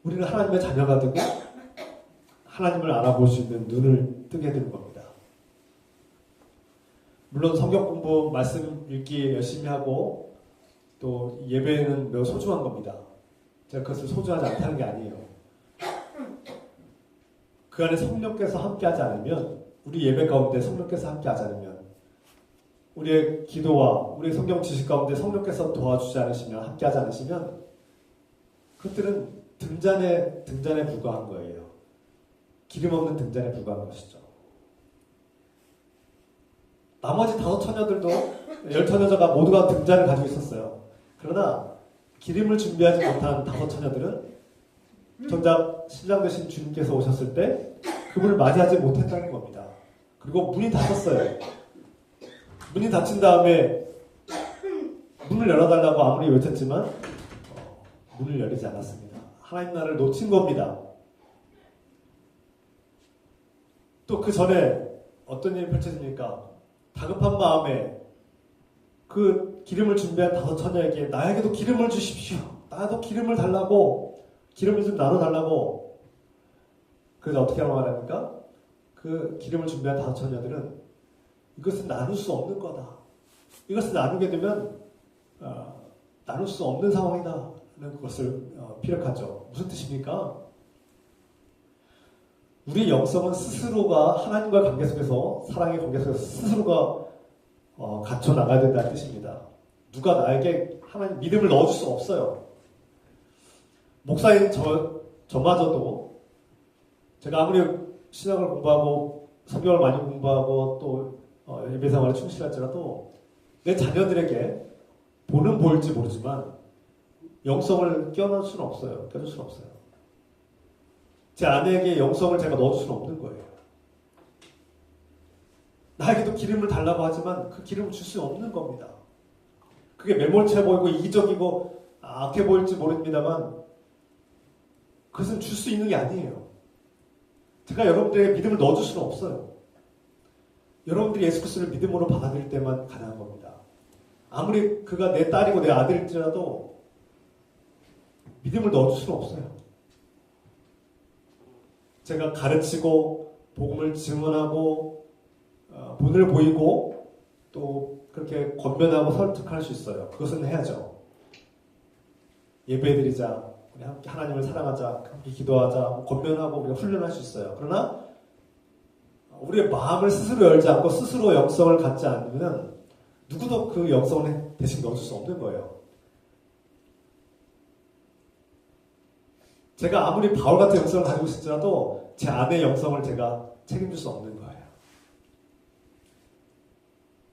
우리는 하나님의 자녀가 되고 하나님을 알아볼 수 있는 눈을 뜨게 되는 겁니다. 물론 성경 공부, 말씀 읽기 열심히 하고 또 예배는 매우 소중한 겁니다. 제가 그것을 소중하지 않다는 게 아니에요. 그 안에 성령께서 함께하지 않으면, 우리 예배 가운데 성령께서 함께하지 않으면, 우리의 기도와 우리의 성경 지식 가운데 성령께서 도와주지 않으시면, 함께하지 않으시면 그것들은 등잔에 불과한 거예요. 기름 없는 등잔에 불과한 것이죠. 나머지 5 처녀들도 10 처녀자가 모두가 등잔을 가지고 있었어요. 그러나 기름을 준비하지 못한 5 처녀들은 정작 신랑 되신 주님께서 오셨을 때 그분을 맞이하지 못했다는 겁니다. 그리고 문이 닫혔어요. 문이 닫힌 다음에 문을 열어달라고 아무리 외쳤지만 문을 열리지 않았습니다. 하나님 나라를 놓친 겁니다. 또 그 전에 어떤 일이 펼쳐집니까? 다급한 마음에 그 기름을 준비한 5 처녀에게 나에게도 기름을 주십시오. 나도 기름을 달라고, 기름을 좀 나눠달라고. 그래서 어떻게 말합니까? 그 기름을 준비한 5 처녀들은 이것은 나눌 수 없는 거다. 이것을 나누게 되면 나눌 수 없는 상황이다. 는 그것을 피력하죠. 무슨 뜻입니까? 우리 영성은 스스로가 하나님과 관계 속에서, 사랑의 관계 속에서 스스로가 갖춰 나가야 된다는 뜻입니다. 누가 나에게 하나님 믿음을 넣어줄 수 없어요. 목사인 저마저도 제가 아무리 신학을 공부하고 성경을 많이 공부하고 또 예배생활에 충실할지라도 내 자녀들에게 보는 보일지 모르지만 영성을 껴줄 수는 없어요. 제 아내에게 영성을 제가 넣어줄 수는 없는 거예요. 나에게도 기름을 달라고 하지만 그 기름을 줄 수 없는 겁니다. 그게 매몰차 보이고 이기적이고 악해 보일지 모릅니다만 그것은 줄 수 있는 게 아니에요. 제가 여러분들에게 믿음을 넣어줄 수는 없어요. 여러분들이 예수 그리스도를 믿음으로 받아들일 때만 가능한 겁니다. 아무리 그가 내 딸이고 내 아들일지라도 믿음을 넣어줄 수는 없어요. 제가 가르치고 복음을 증언하고 본을 보이고 또 그렇게 권면하고 설득할 수 있어요. 그것은 해야죠. 예배드리자, 우리 함께 하나님을 사랑하자, 함께 기도하자, 권면하고 우리가 훈련할 수 있어요. 그러나 우리의 마음을 스스로 열지 않고 스스로 영성을 갖지 않으면 누구도 그 영성을 대신 넣어줄 수 없는 거예요. 제가 아무리 바울 같은 영성을 가지고 있을지라도 제 아내의 영성을 제가 책임질 수 없는 거예요.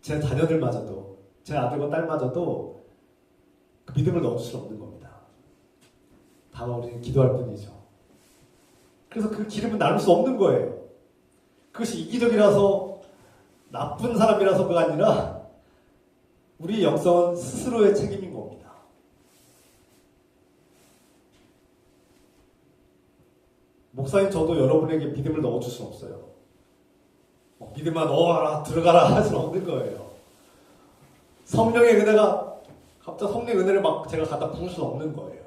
제 자녀들마저도, 제 아들과 딸마저도 그 믿음을 넣어줄 수 없는 겁니다. 다만 우리는 기도할 뿐이죠. 그래서 그 기름은 나눌 수 없는 거예요. 그것이 이기적이라서 나쁜 사람이라서가 아니라 우리의 영성은 스스로의 책임인 겁니다. 목사님 저도 여러분에게 믿음을 넣어줄 수 없어요. 믿음만 넣어라 들어가라 할 수는 없는 거예요. 성령의 은혜가 갑자기 성령의 은혜를 막 제가 갖다 부을 수는 없는 거예요.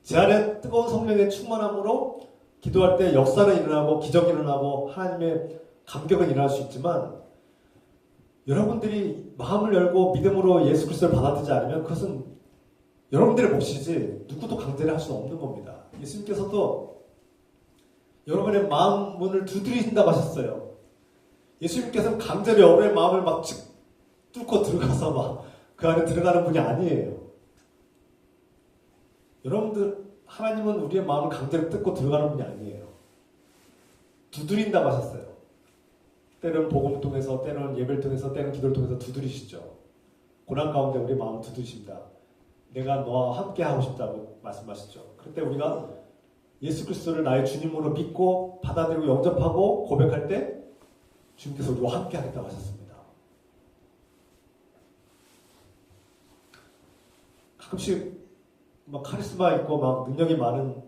제 안에 뜨거운 성령의 충만함으로 기도할 때 역사는 일어나고 기적이 일어나고 하나님의 감격은 일어날 수 있지만 여러분들이 마음을 열고 믿음으로 예수 그리스도를 받아들이지 않으면 그것은 여러분들의 몫이지 누구도 강제를 할 수는 없는 겁니다. 예수님께서도 여러분의 마음 문을 두드리신다고 하셨어요. 예수님께서는 강제로 여러분의 마음을 막 뚫고 들어가서 막 그 안에 들어가는 분이 아니에요. 여러분들, 하나님은 우리의 마음을 강제로 뚫고 들어가는 분이 아니에요. 두드린다고 하셨어요. 때로는 복음을 통해서, 때로는 예배를 통해서, 때로는 기도를 통해서 두드리시죠. 고난 가운데 우리의 마음을 두드리십니다. 내가 너와 함께 하고 싶다고 말씀하시죠. 그럴 때 우리가 예수 그리스도를 나의 주님으로 믿고 받아들이고 영접하고 고백할 때 주님께서 우리와 함께 하겠다고 하셨습니다. 가끔씩 막 카리스마 있고 막 능력이 많은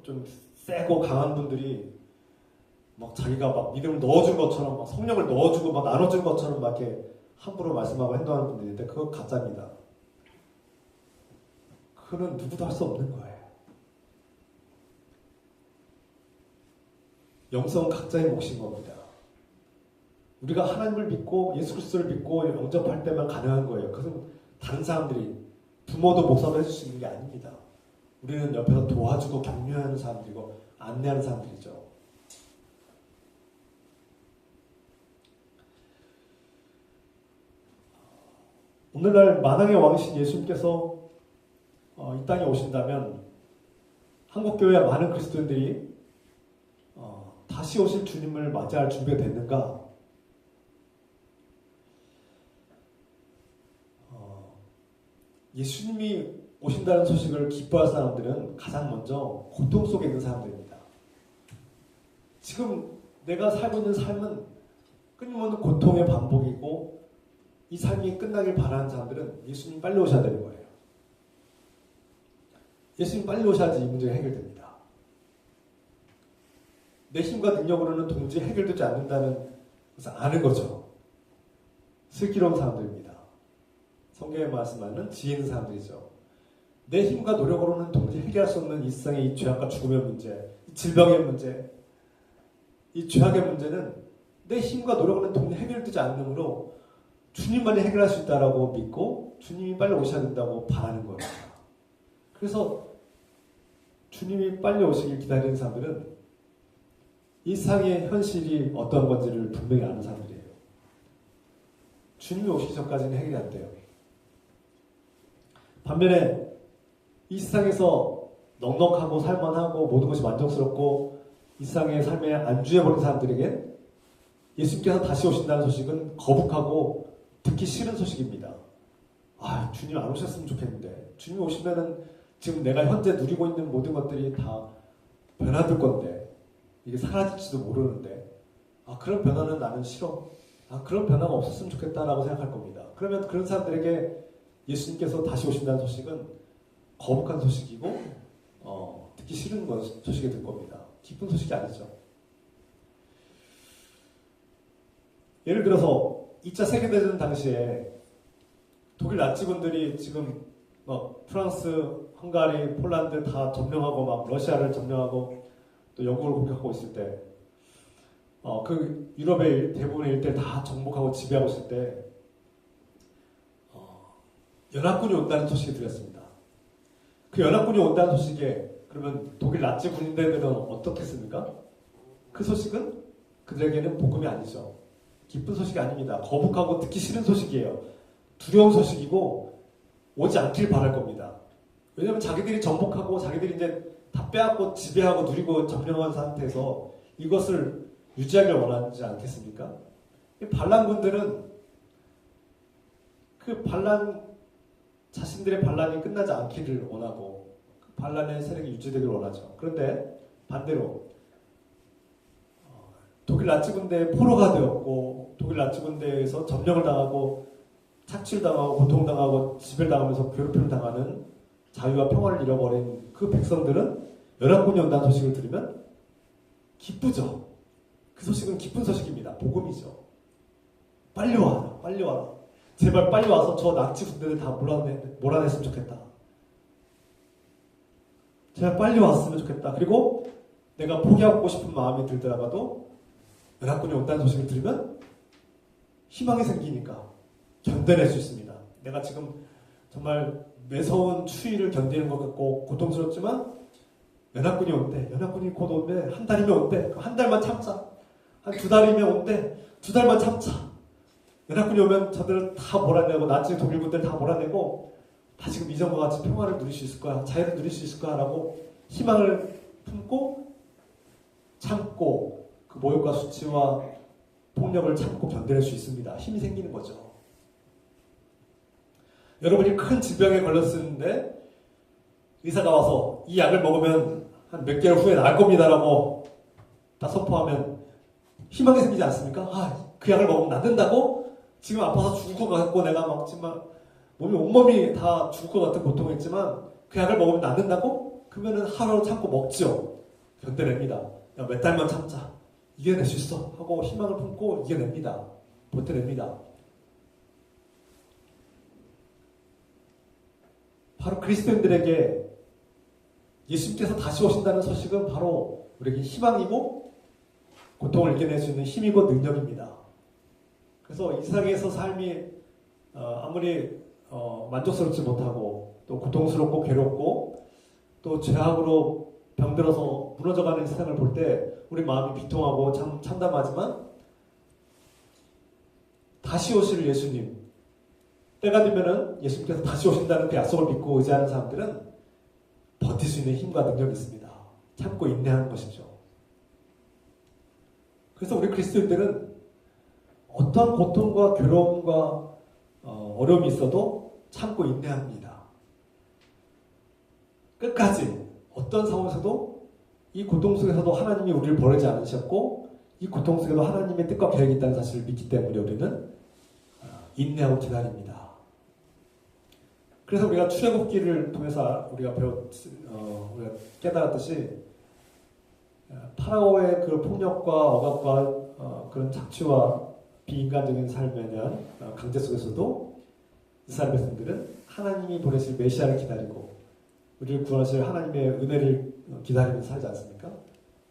좀 세고 강한 분들이 막 자기가 막 믿음을 넣어준 것처럼 막 성령을 넣어주고 막 나눠준 것처럼 막 이렇게 함부로 말씀하고 행동하는 분들이 있는데 그거 가짜입니다. 그거는 누구도 할 수 없는 거예요. 영성은 각자의 몫인 겁니다. 우리가 하나님을 믿고 예수 그리스도를 믿고 영접할 때만 가능한 거예요. 그것은 다른 사람들이 부모도 목사도 해줄 수 있는 게 아닙니다. 우리는 옆에서 도와주고 격려하는 사람들이고 안내하는 사람들이죠. 오늘날 만왕의 왕이신 예수님께서 이 땅에 오신다면 한국교회 많은 그리스도인들이 다시 오실 주님을 맞이할 준비가 됐는가? 예수님이 오신다는 소식을 기뻐할 사람들은 가장 먼저 고통 속에 있는 사람들입니다. 지금 내가 살고 있는 삶은 끊임없는 고통의 반복이고 이 삶이 끝나길 바라는 사람들은 예수님 빨리 오셔야 되는 거예요. 예수님 빨리 오셔야지 이 문제가 해결됩니다. 내 힘과 능력으로는 동시에 해결되지 않는다는 것을 아는 거죠. 슬기로운 사람들입니다. 성경에 말씀하는 지혜 있는 사람들이죠. 내 힘과 노력으로는 동시에 해결할 수 없는 이 세상의 이 죄악과 죽음의 문제, 이 질병의 문제, 이 죄악의 문제는 내 힘과 노력으로는 동시에 해결되지 않으므로 주님만이 해결할 수 있다고 믿고 주님이 빨리 오셔야 된다고 바라는 겁니다. 그래서 주님이 빨리 오시길 기다리는 사람들은 이 세상의 현실이 어떤 건지를 분명히 아는 사람들이에요. 주님이 오시기 전까지는 해결이 안 돼요. 반면에 이 세상에서 넉넉하고 살만하고 모든 것이 만족스럽고 이 세상의 삶에 안주해버린 사람들에게 예수님께서 다시 오신다는 소식은 거북하고 듣기 싫은 소식입니다. 아, 주님 안 오셨으면 좋겠는데 주님 오시면은 지금 내가 현재 누리고 있는 모든 것들이 다 변화될 건데 이게 사라질지도 모르는데 그런 변화는 나는 싫어. 그런 변화가 없었으면 좋겠다라고 생각할 겁니다. 그러면 그런 사람들에게 예수님께서 다시 오신다는 소식은 거북한 소식이고 듣기 싫은 소식이 될 겁니다. 기쁜 소식이 아니죠. 예를 들어서 2차 세계대전 당시에 독일 나치군들이 지금 프랑스, 헝가리, 폴란드 다 점령하고 막 러시아를 점령하고 또 영국을 공격하고 있을 때 그 유럽의 대부분의 일대를 다 정복하고 지배하고 있을 때 연합군이 온다는 소식이 들렸습니다. 그 연합군이 온다는 소식에 그러면 독일 나치 군인들은 어떻겠습니까? 그 소식은 그들에게는 복음이 아니죠. 기쁜 소식이 아닙니다. 거북하고 듣기 싫은 소식이에요. 두려운 소식이고 오지 않길 바랄 겁니다. 왜냐하면 자기들이 정복하고 자기들이 이제 다 빼앗고 지배하고 누리고 점령한 상태에서 이것을 유지하길 원하지 않겠습니까? 반란군들은 그 자신들의 반란이 끝나지 않기를 원하고 그 반란의 세력이 유지되기를 원하죠. 그런데 반대로 독일 나치 군대의 포로가 되었고 독일 나치 군대에서 점령을 당하고 착취를 당하고 고통당하고 지배를 당하면서 괴롭힘을 당하는 자유와 평화를 잃어버린 그 백성들은 연합군이 온다는 소식을 들으면 기쁘죠. 그 소식은 기쁜 소식입니다. 복음이죠. 빨리 와라, 빨리 와라. 제발 빨리 와서 저 나치 군대들 다 몰아냈으면 좋겠다. 제발 빨리 왔으면 좋겠다. 그리고 내가 포기하고 싶은 마음이 들더라도 연합군이 온다는 소식을 들으면 희망이 생기니까 견뎌낼 수 있습니다. 내가 지금 정말 매서운 추위를 견디는 것 같고 고통스럽지만 연합군이 온대. 연합군이 곧 온대. 한 달이면 온대. 한 달만 참자. 한 2달이면 온대. 2달만 참자. 연합군이 오면 저들을 다 몰아내고 나치 독일군들 다 몰아내고 다 지금 이전과 같이 평화를 누릴 수 있을 거야. 자유를 누릴 수 있을 거야. 라고 희망을 품고 참고 그 모욕과 수치와 폭력을 참고 견뎌낼 수 있습니다. 힘이 생기는 거죠. 여러분이 큰 질병에 걸렸는데 의사가 와서 이 약을 먹으면 한 몇 개월 후에 나을 겁니다라고 딱 선포하면 희망이 생기지 않습니까? 그 약을 먹으면 낫는다고? 지금 아파서 죽을 것 같고 내가 막 정말 온몸이 다 죽을 것 같은 고통이 있지만 그 약을 먹으면 낫는다고? 그러면은 하루 참고 먹죠. 견뎌냅니다. 야, 몇 달만 참자. 이겨낼 수 있어. 하고 희망을 품고 이겨냅니다. 버텨냅니다. 바로 그리스도인들에게 예수님께서 다시 오신다는 소식은 바로 우리에게 희망이고 고통을 이겨낼 수 있는 힘이고 능력입니다. 그래서 이 세상에서 삶이 아무리 만족스럽지 못하고 또 고통스럽고 괴롭고 또 죄악으로 병들어서 무너져가는 세상을 볼 때 우리 마음이 비통하고 참 참담하지만 다시 오실 예수님, 때가 되면은 예수님께서 다시 오신다는 그 약속을 믿고 의지하는 사람들은 버틸 수 있는 힘과 능력이 있습니다. 참고 인내하는 것이죠. 그래서 우리 그리스도인들은 어떠한 고통과 괴로움과 어려움이 있어도 참고 인내합니다. 끝까지 어떤 상황에서도 이 고통 속에서도 하나님이 우리를 버리지 않으셨고 이 고통 속에도 하나님의 뜻과 계획이 있다는 사실을 믿기 때문에 우리는 인내하고 기다립니다. 그래서 우리가 출애굽기를 통해서 우리가 우리가 깨달았듯이 파라오의 그 폭력과 억압과 그런 착취와 비인간적인 삶에 대한 강제 속에서도 이스라엘 백성들은 하나님이 보내실 메시아를 기다리고 우리를 구하실 하나님의 은혜를 기다리면서 살지 않습니까?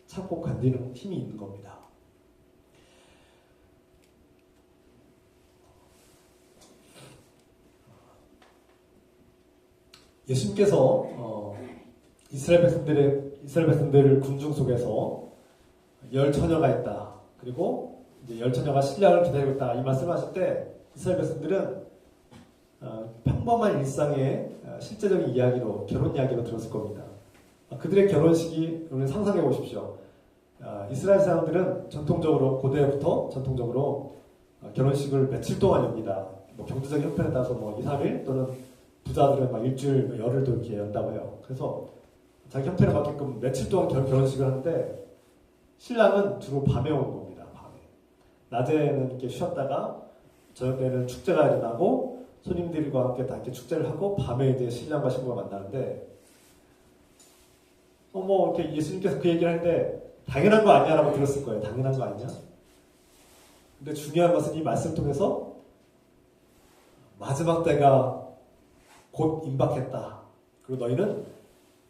참고 견디는 힘이 있는 겁니다. 예수님께서 이스라엘 백성들을 군중 속에서 열 처녀가 있다. 그리고 이제 열 처녀가 신랑을 기다리고 있다. 이 말씀하실 때 이스라엘 백성들은 평범한 일상의 실제적인 이야기로 결혼 이야기로 들었을 겁니다. 그들의 결혼식이 여러분 상상해 보십시오. 이스라엘 사람들은 전통적으로 고대부터 전통적으로 결혼식을 며칠 동안 엽니다. 뭐 경제적인 형편에 따라서 뭐 2, 3일 또는 부자들은 막 일주일, 열흘도 이렇게 연다고 해요. 그래서 자기 형편에 맞게끔 며칠 동안 결혼식을 하는데 신랑은 주로 밤에 오는 겁니다. 밤에. 낮에는 이렇게 쉬었다가 저녁 때는 축제가 일어나고 손님들과 함께 다 이렇게 축제를 하고 밤에 이제 신랑과 신부가 만나는데 뭐 이렇게 예수님께서 그 얘기를 하는데 당연한 거 아니냐라고 들었을 거예요. 당연한 거 아니냐? 근데 중요한 것은 이 말씀 통해서 마지막 때가 곧 임박했다. 그리고 너희는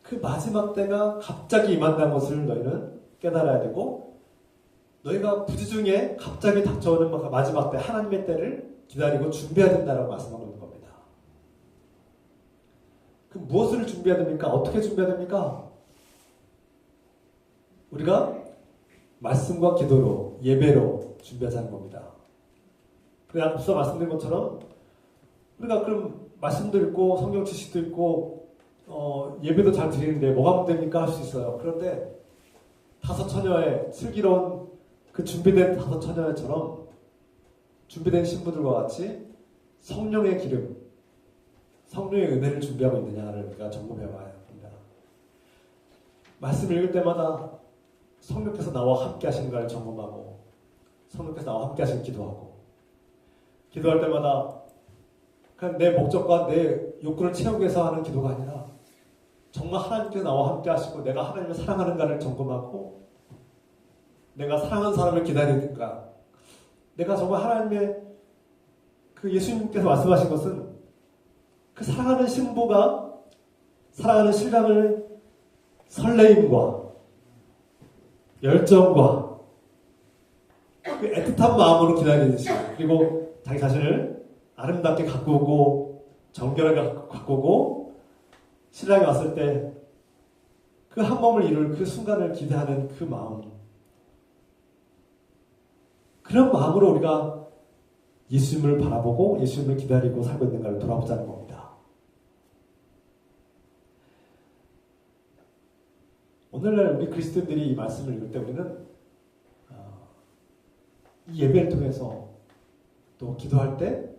그 마지막 때가 갑자기 임한다는 것을 너희는 깨달아야 되고 너희가 부지중에 갑자기 닥쳐오는 마지막 때 하나님의 때를 기다리고 준비해야 된다라고 말씀하고 있는 겁니다. 그럼 무엇을 준비해야 됩니까? 어떻게 준비해야 됩니까? 우리가 말씀과 기도로 예배로 준비하자는 겁니다. 그래서 앞서 말씀드린 것처럼 우리가 그럼 말씀도 읽고 성경 지식도 읽고 예배도 잘 드리는데 뭐가 문제입니까? 할 수 있어요. 그런데 다섯 처녀의 슬기로운 그 준비된 다섯 처녀처럼 준비된 신부들과 같이 성령의 기름, 성령의 은혜를 준비하고 있느냐를 우리가 점검해 봐야 합니다. 말씀 읽을 때마다 성령께서 나와 함께 하시는가를 점검하고 성령께서 나와 함께 하시는 기도하고 기도할 때마다 그냥 내 목적과 내 욕구를 채우기 위해서 하는 기도가 아니라 정말 하나님께서 나와 함께 하시고 내가 하나님을 사랑하는가를 점검하고 내가 사랑하는 사람을 기다리는가 내가 정말 하나님의 그 예수님께서 말씀하신 것은 그 사랑하는 신부가 사랑하는 신랑을 설레임과 열정과 그 애틋한 마음으로 기다리듯이 그리고 자기 자신을 아름답게 가꾸고 정결하게 가꾸고 신랑이 왔을 때 그 한 몸을 이룰 그 순간을 기대하는 그 마음 그런 마음으로 우리가 예수님을 바라보고 예수님을 기다리고 살고 있는가를 돌아보자는 겁니다. 오늘날 우리 그리스도인들이 이 말씀을 읽을 때 우리는 이 예배를 통해서 또 기도할 때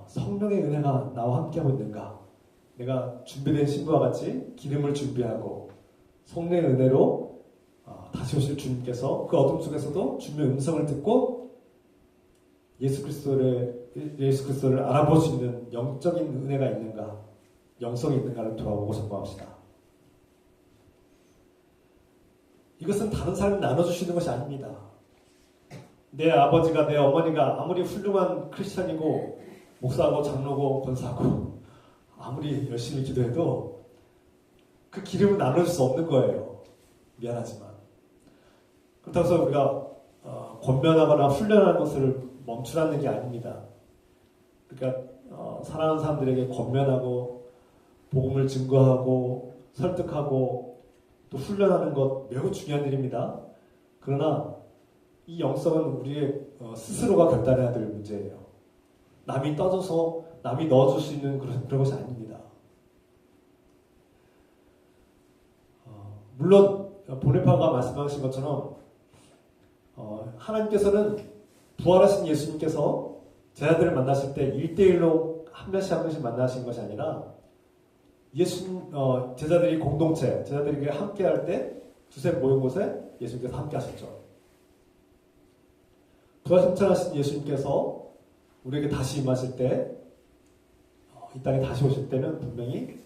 성령의 은혜가 나와 함께하고 있는가 내가 준비된 신부와 같이 기름을 준비하고 성령의 은혜로 다시 오실 주님께서 그 어둠 속에서도 주님의 음성을 듣고 예수 그리스도를 알아볼 수 있는 영적인 은혜가 있는가 영성이 있는가를 돌아보고 점검합시다. 이것은 다른 사람이 나눠주시는 것이 아닙니다. 내 아버지가, 내 어머니가 아무리 훌륭한 크리스찬이고 목사고 장로고 권사고 아무리 열심히 기도해도 그 기름을 나눠줄 수 없는 거예요. 미안하지만. 그렇다고 해서 우리가 권면하거나 훈련하는 것을 멈추라는 게 아닙니다. 그러니까 사랑하는 사람들에게 권면하고 복음을 증거하고 설득하고 또 훈련하는 것 매우 중요한 일입니다. 그러나 이 영성은 우리의 스스로가 결단해야 될 문제예요. 남이 떠줘서 남이 넣어줄 수 있는 그런 것이 아닙니다. 물론 보네파가 말씀하신 것처럼 하나님께서는 부활하신 예수님께서 제자들을 만나실 때 1대1로 한 명씩 한 명씩 만나신 것이 아니라 제자들이 공동체, 제자들이 함께 할 때 두세 모인 곳에 예수님께서 함께 하셨죠. 부활승천하신 예수님께서 우리에게 다시 임하실 때, 이 땅에 다시 오실 때는 분명히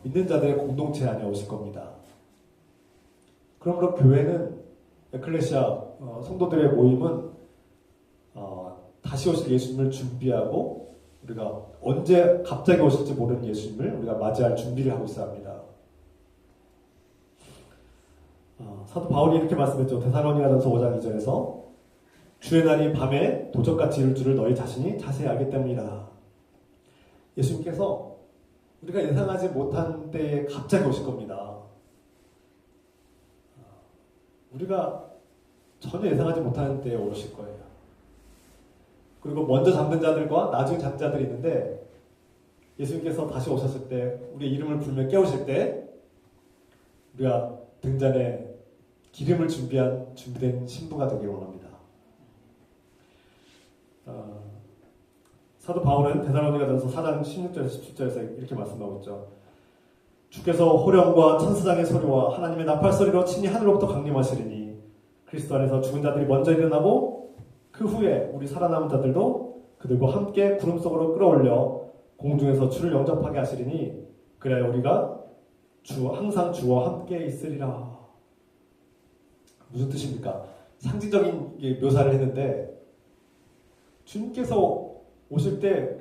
믿는 자들의 공동체 안에 오실 겁니다. 그러므로 교회는, 에클레시아 성도들의 모임은 다시 오실 예수님을 준비하고 우리가 언제 갑자기 오실지 모르는 예수님을 우리가 맞이할 준비를 하고 있어야 합니다. 사도 바울이 이렇게 말씀했죠. 데살로니가전서 5장 2절에서 주의 날이 밤에 도적같이 이룰 줄을 너희 자신이 자세히 알기 때문이다. 예수님께서 우리가 예상하지 못한 때에 갑자기 오실 겁니다. 우리가 전혀 예상하지 못하는 때에 오실 거예요. 그리고 먼저 잠든 자들과 나중에 잠든 자들이 있는데 예수님께서 다시 오셨을 때 우리의 이름을 부르며 깨우실 때 우리가 등잔에 기름을 준비된 신부가 되길 원합니다. 사도 바울은 데살로니가전서 4장 16절 17절에서 이렇게 말씀하고 있죠. 주께서 호령과 천사장의 소리와 하나님의 나팔 소리로 친히 하늘로부터 강림하시리니 그리스도 안에서 죽은 자들이 먼저 일어나고 그 후에 우리 살아남은 자들도 그들과 함께 구름 속으로 끌어올려 공중에서 주를 영접하게 하시리니 그래야 우리가 항상 주와 함께 있으리라. 무슨 뜻입니까? 상징적인 묘사를 했는데 주님께서 오실 때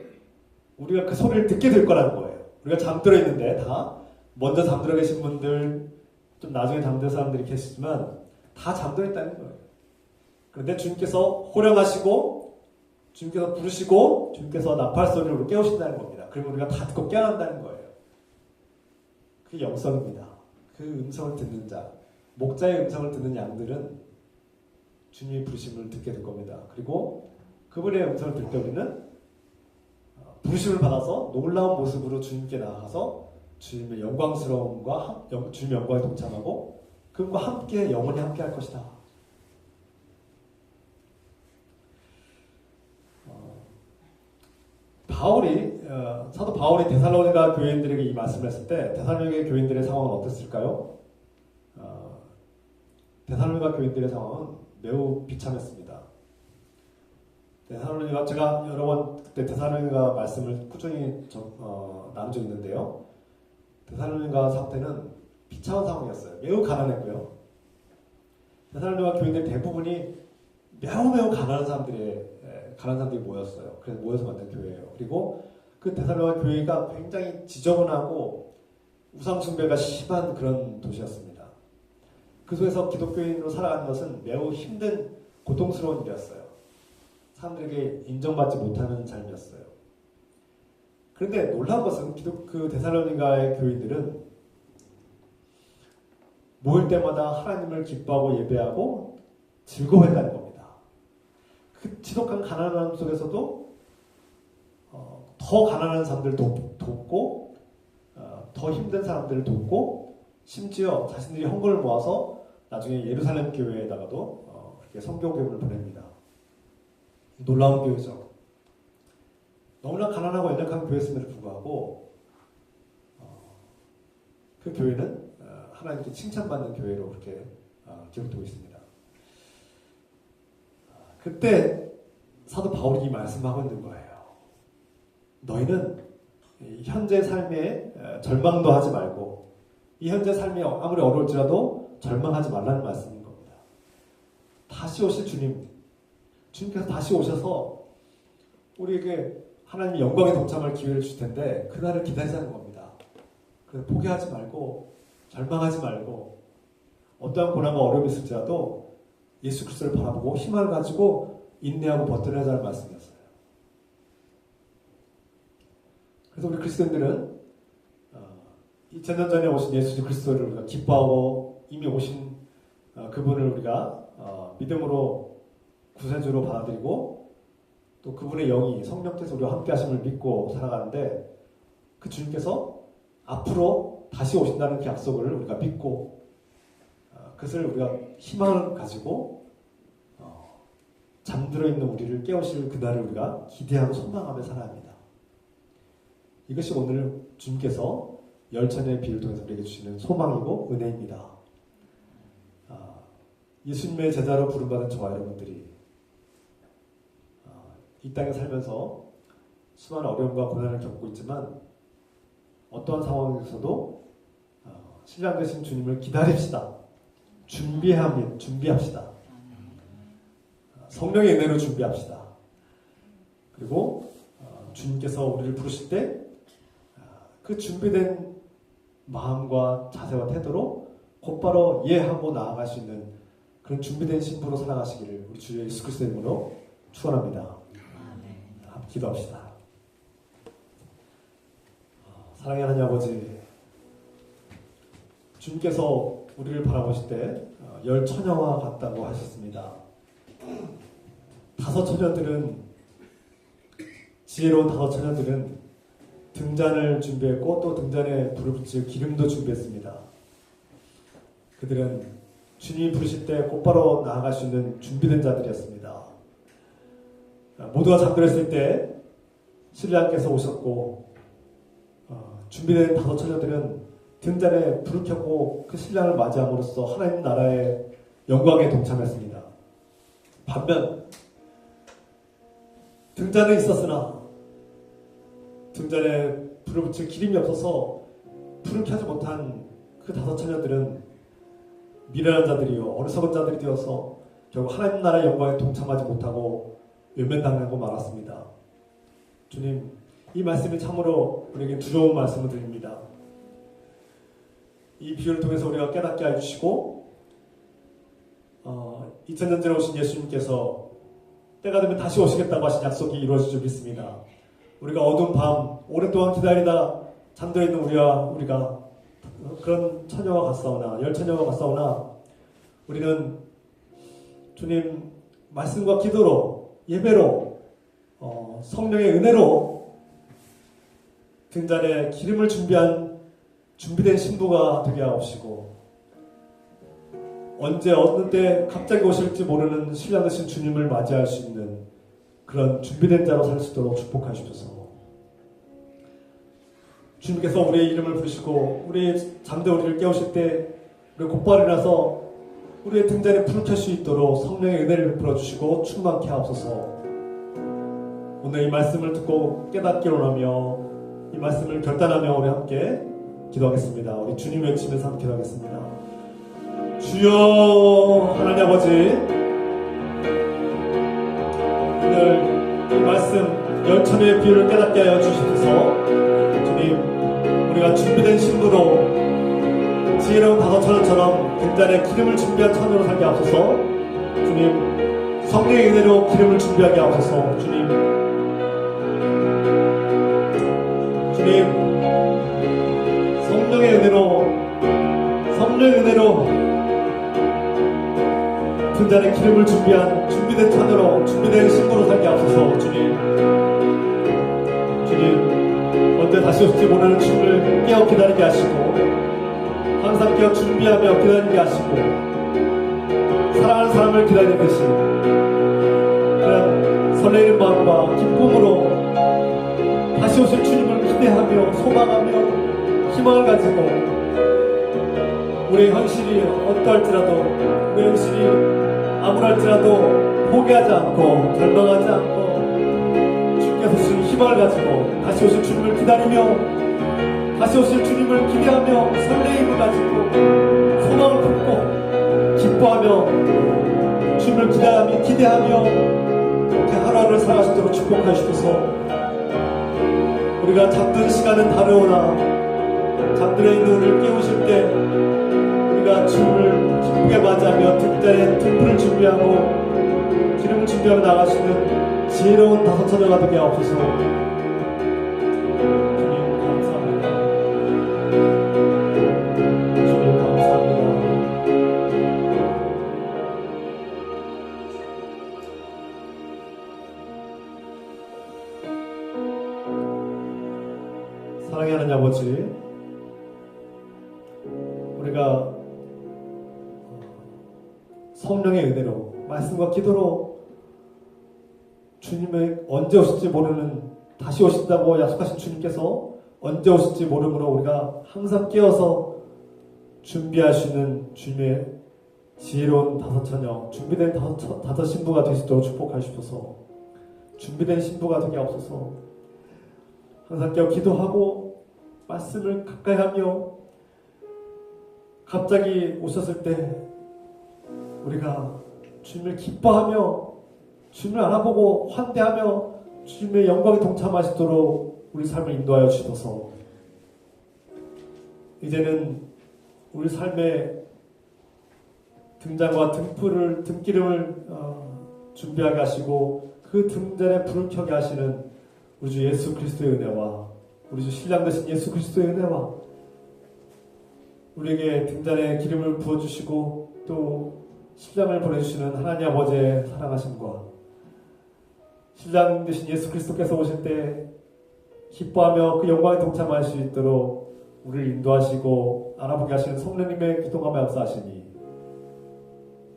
우리가 그 소리를 듣게 될 거라는 거예요. 우리가 잠들어 있는데 다 먼저 잠들어 계신 분들 좀 나중에 잠든 사람들이 계시지만 다 잠들어 있다는 거예요. 그런데 주님께서 호령하시고 주님께서 부르시고 주님께서 나팔 소리로 깨우신다는 겁니다. 그러면 우리가 다 듣고 깨어난다는 거예요. 그게 영성입니다. 그 음성을 듣는 자, 목자의 음성을 듣는 양들은 주님의 부르심을 듣게 될 겁니다. 그리고 그분의 음성을 들 때 우리는 부르심을 받아서 놀라운 모습으로 주님께 나아가서 주님의 영광스러움과 주님의 영광에 동참하고 그분과 함께 영원히 함께 할 것이다. 사도 바울이 데살로니가 교인들에게 이 말씀을 했을 때 데살로니가 교인들의 상황은 어땠을까요? 데살로니가 교인들의 상황은 매우 비참했습니다. 데살로니가 제가 여러 번 그때 데살로니가 말씀을 꾸준히 나눈 적이 있는데요. 데살로니가 상태는 비참한 상황이었어요. 매우 가난했고요. 데살로니가 교인들 대부분이 매우 가난한 사람들이 모였어요. 그래서 모여서 만든 교회예요. 그리고 그 데살로니가 교회가 굉장히 지저분하고 우상 숭배가 심한 그런 도시였습니다. 그 속에서 기독교인으로 살아가는 것은 매우 힘든 고통스러운 일이었어요. 사람들에게 인정받지 못하는 삶이었어요. 그런데 놀라운 것은 그 데살로니가의 교인들은 모일 때마다 하나님을 기뻐하고 예배하고 즐거워했다는 겁니다. 그 지독한 가난함 속에서도 더 가난한 사람들을 돕고 더 힘든 사람들을 돕고 심지어 자신들이 헌금을 모아서 나중에 예루살렘 교회에다가도 그렇게 선교 교육을 보냅니다. 놀라운 교회죠. 너무나 가난하고 연약한 교회였음에도 불구하고 그 교회는 하나님께 칭찬받는 교회로 그렇게 기록되고 있습니다. 그때 사도 바울이 말씀하고 있는 거예요. 너희는 현재 삶에 절망도 하지 말고 이 현재 삶이 아무리 어려울지라도 절망하지 말라는 말씀인 겁니다. 다시 오실 주님께서 다시 오셔서 우리에게 하나님의 영광에 동참할 기회를 주실 텐데 그날을 기다리자는 겁니다. 그래서 포기하지 말고 절망하지 말고 어떠한 고난과 어려움이 있을지라도 예수 그리스도를 바라보고 희망을 가지고 인내하고 버텨내자는 말씀이었어요. 그래서 우리 그리스도인들은 2000년 전에 오신 예수 그리스도를 우리가 기뻐하고 이미 오신 그분을 우리가 믿음으로 구세주로 받아들이고 또 그분의 영이 성령께서 우리와 함께 하심을 믿고 살아가는데 그 주님께서 앞으로 다시 오신다는 그 약속을 우리가 믿고 그것을 우리가 희망을 가지고 잠들어 있는 우리를 깨우실 그날을 우리가 기대하고 소망하며 살아야 합니다. 이것이 오늘 주님께서 열천의 비를 통해서 우리에게 주시는 소망이고 은혜입니다. 예수님의 제자로 부름받은 저와 여러분들이 이 땅에 살면서 수많은 어려움과 고난을 겪고 있지만 어떠한 상황에서도 신랑 되신 주님을 기다립시다. 준비합시다. 성령의 은혜로 준비합시다. 그리고 주님께서 우리를 부르실 때 그 준비된 마음과 자세와 태도로 곧바로 예하고 나아갈 수 있는 그런 준비된 신부로 살아가시기를 우리 주 예수 그리스도의 이름으로 축원합니다. 함께 기도합시다. 사랑의 하나님 아버지, 주님께서 우리를 바라보실 때 열 처녀와 같다고 하셨습니다. 지혜로운 다섯 처녀들은 등잔을 준비했고 또 등잔에 불을 붙일 기름도 준비했습니다. 그들은 주님이 부르실 때 곧바로 나아갈 수 있는 준비된 자들이었습니다. 모두가 잠들었을 때 신랑께서 오셨고 준비된 다섯 처녀들은 등잔에 불을 켜고 그 신랑을 맞이함으로써 하나님 나라의 영광에 동참했습니다. 반면 등잔에 있었으나 등잔에 불을 붙일 기름이 없어서 불을 켜지 못한 그 다섯 처녀들은 미련한 자들이요 어리석은 자들이 되어서 결국 하나님 나라의 영광에 동참하지 못하고 외면당하고 말았습니다. 주님, 이 말씀이 참으로 우리에게 두려운 말씀을 드립니다. 이 비유를 통해서 우리가 깨닫게 해주시고 2000년 전에 오신 예수님께서 때가 되면 다시 오시겠다고 하신 약속이 이루어질 줄 믿습니다. 우리가 어두운 밤 오랫동안 기다리다 잠들어 있는 우리가 그런 처녀와 같사오나 열 처녀와 같사오나 우리는 주님 말씀과 기도로 예배로 성령의 은혜로 등잔에 기름을 준비된 신부가 되게 하옵시고 언제 어느 때 갑자기 오실지 모르는 신랑 되신 주님을 맞이할 수 있는 그런 준비된 자로 살 수 있도록 축복하시옵소서. 주님께서 우리의 이름을 부르시고 우리의 잠든 우리를 깨우실 때 우리 곧바로 일어나서 우리의 등잔에 불을 켤 수 있도록 성령의 은혜를 베풀어 주시고 충만케 하옵소서. 오늘 이 말씀을 듣고 깨닫기 원하며 이 말씀을 결단하며 우리 함께 기도하겠습니다. 우리 주님 외치면서 함께 기도하겠습니다. 주여 하나님 아버지, 오늘 이 말씀 열천의 비유를 깨닫게 하여 주시옵소서. 주님, 우리가 준비된 신부로 지혜로운 다섯 처녀처럼 등잔에 기름을 준비한 처녀로 살게 하옵소서. 주님, 성령의 은혜로 기름을 준비하게 하옵소서. 주님, 성령의 은혜로 등잔에 기름을 준비된 처녀로 준비된 신부로 살게 하옵소서. 주님, 언제 다시 오실지 모르는 주님을 깨어 기다리게 하시고 항상 깨어 준비하며 기다리게 하시고 사랑하는 사람을 기다리듯이 그냥 설레이는 마음과 기쁨으로 다시 오실 주님을 기대하며 소망하며 희망을 가지고 우리의 현실이 어떠할지라도 우리의 현실이 암울할지라도 포기하지 않고 절망하지 않고 주님께서 주신 희망을 가지고 다시 오실 주님을 기다리며 다시 오실 주님을 기대하며 설레임을 가지고 소망을 품고 기뻐하며 주님을 기대하며 그렇게 하루하루를 살아갈 수 있도록 축복하시옵소서. 우리가 잠든 시간은 다르오나 잠들어 있는 우리를 깨우실 때 우리가 주님을 기쁘게 맞이하며 등잔에 등불을 준비하고 기름을 준비하며 나가시는 지혜로운 다섯 처녀가 되게 하옵소서. 주님 감사합니다. 주님 감사합니다. 사랑의 하나님 아버지, 우리가 성령의 은혜로 말씀과 기도로 주님의 언제 오실지 모르는, 다시 오신다고 약속하신 주님께서 언제 오실지 모르므로 우리가 항상 깨어서 준비하시는 주님의 지혜로운 다섯 처녀, 준비된 다섯 신부가 될 수 있도록 축복하시옵소서. 준비된 신부가 되게 하옵소서. 항상 깨어 기도하고 말씀을 가까이 하며 갑자기 오셨을 때 우리가 주님을 기뻐하며 주님을 알아보고 환대하며 주님의 영광에 동참하시도록 우리 삶을 인도하여 주셔서 이제는 우리 삶의 등잔과 등기름을 준비하게 하시고 그 등잔에 불을 켜게 하시는 우리 주 예수 그리스도의 은혜와 우리 주 신랑 되신 예수 그리스도의 은혜와 우리에게 등잔에 기름을 부어주시고 또 신랑을 보내주시는 하나님 아버지의 사랑하심과 신랑 되신 예수 그리스도께서 오실 때 기뻐하며 그 영광에 동참할 수 있도록 우리를 인도하시고 알아보게 하시는 성령님의 기도가 맙사하시니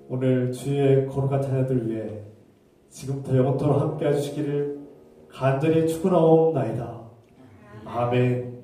오늘 주의 거룩한 자녀들 위해 지금부터 영원토록 함께 해주시기를 간절히 축원하옵나이다. 아멘.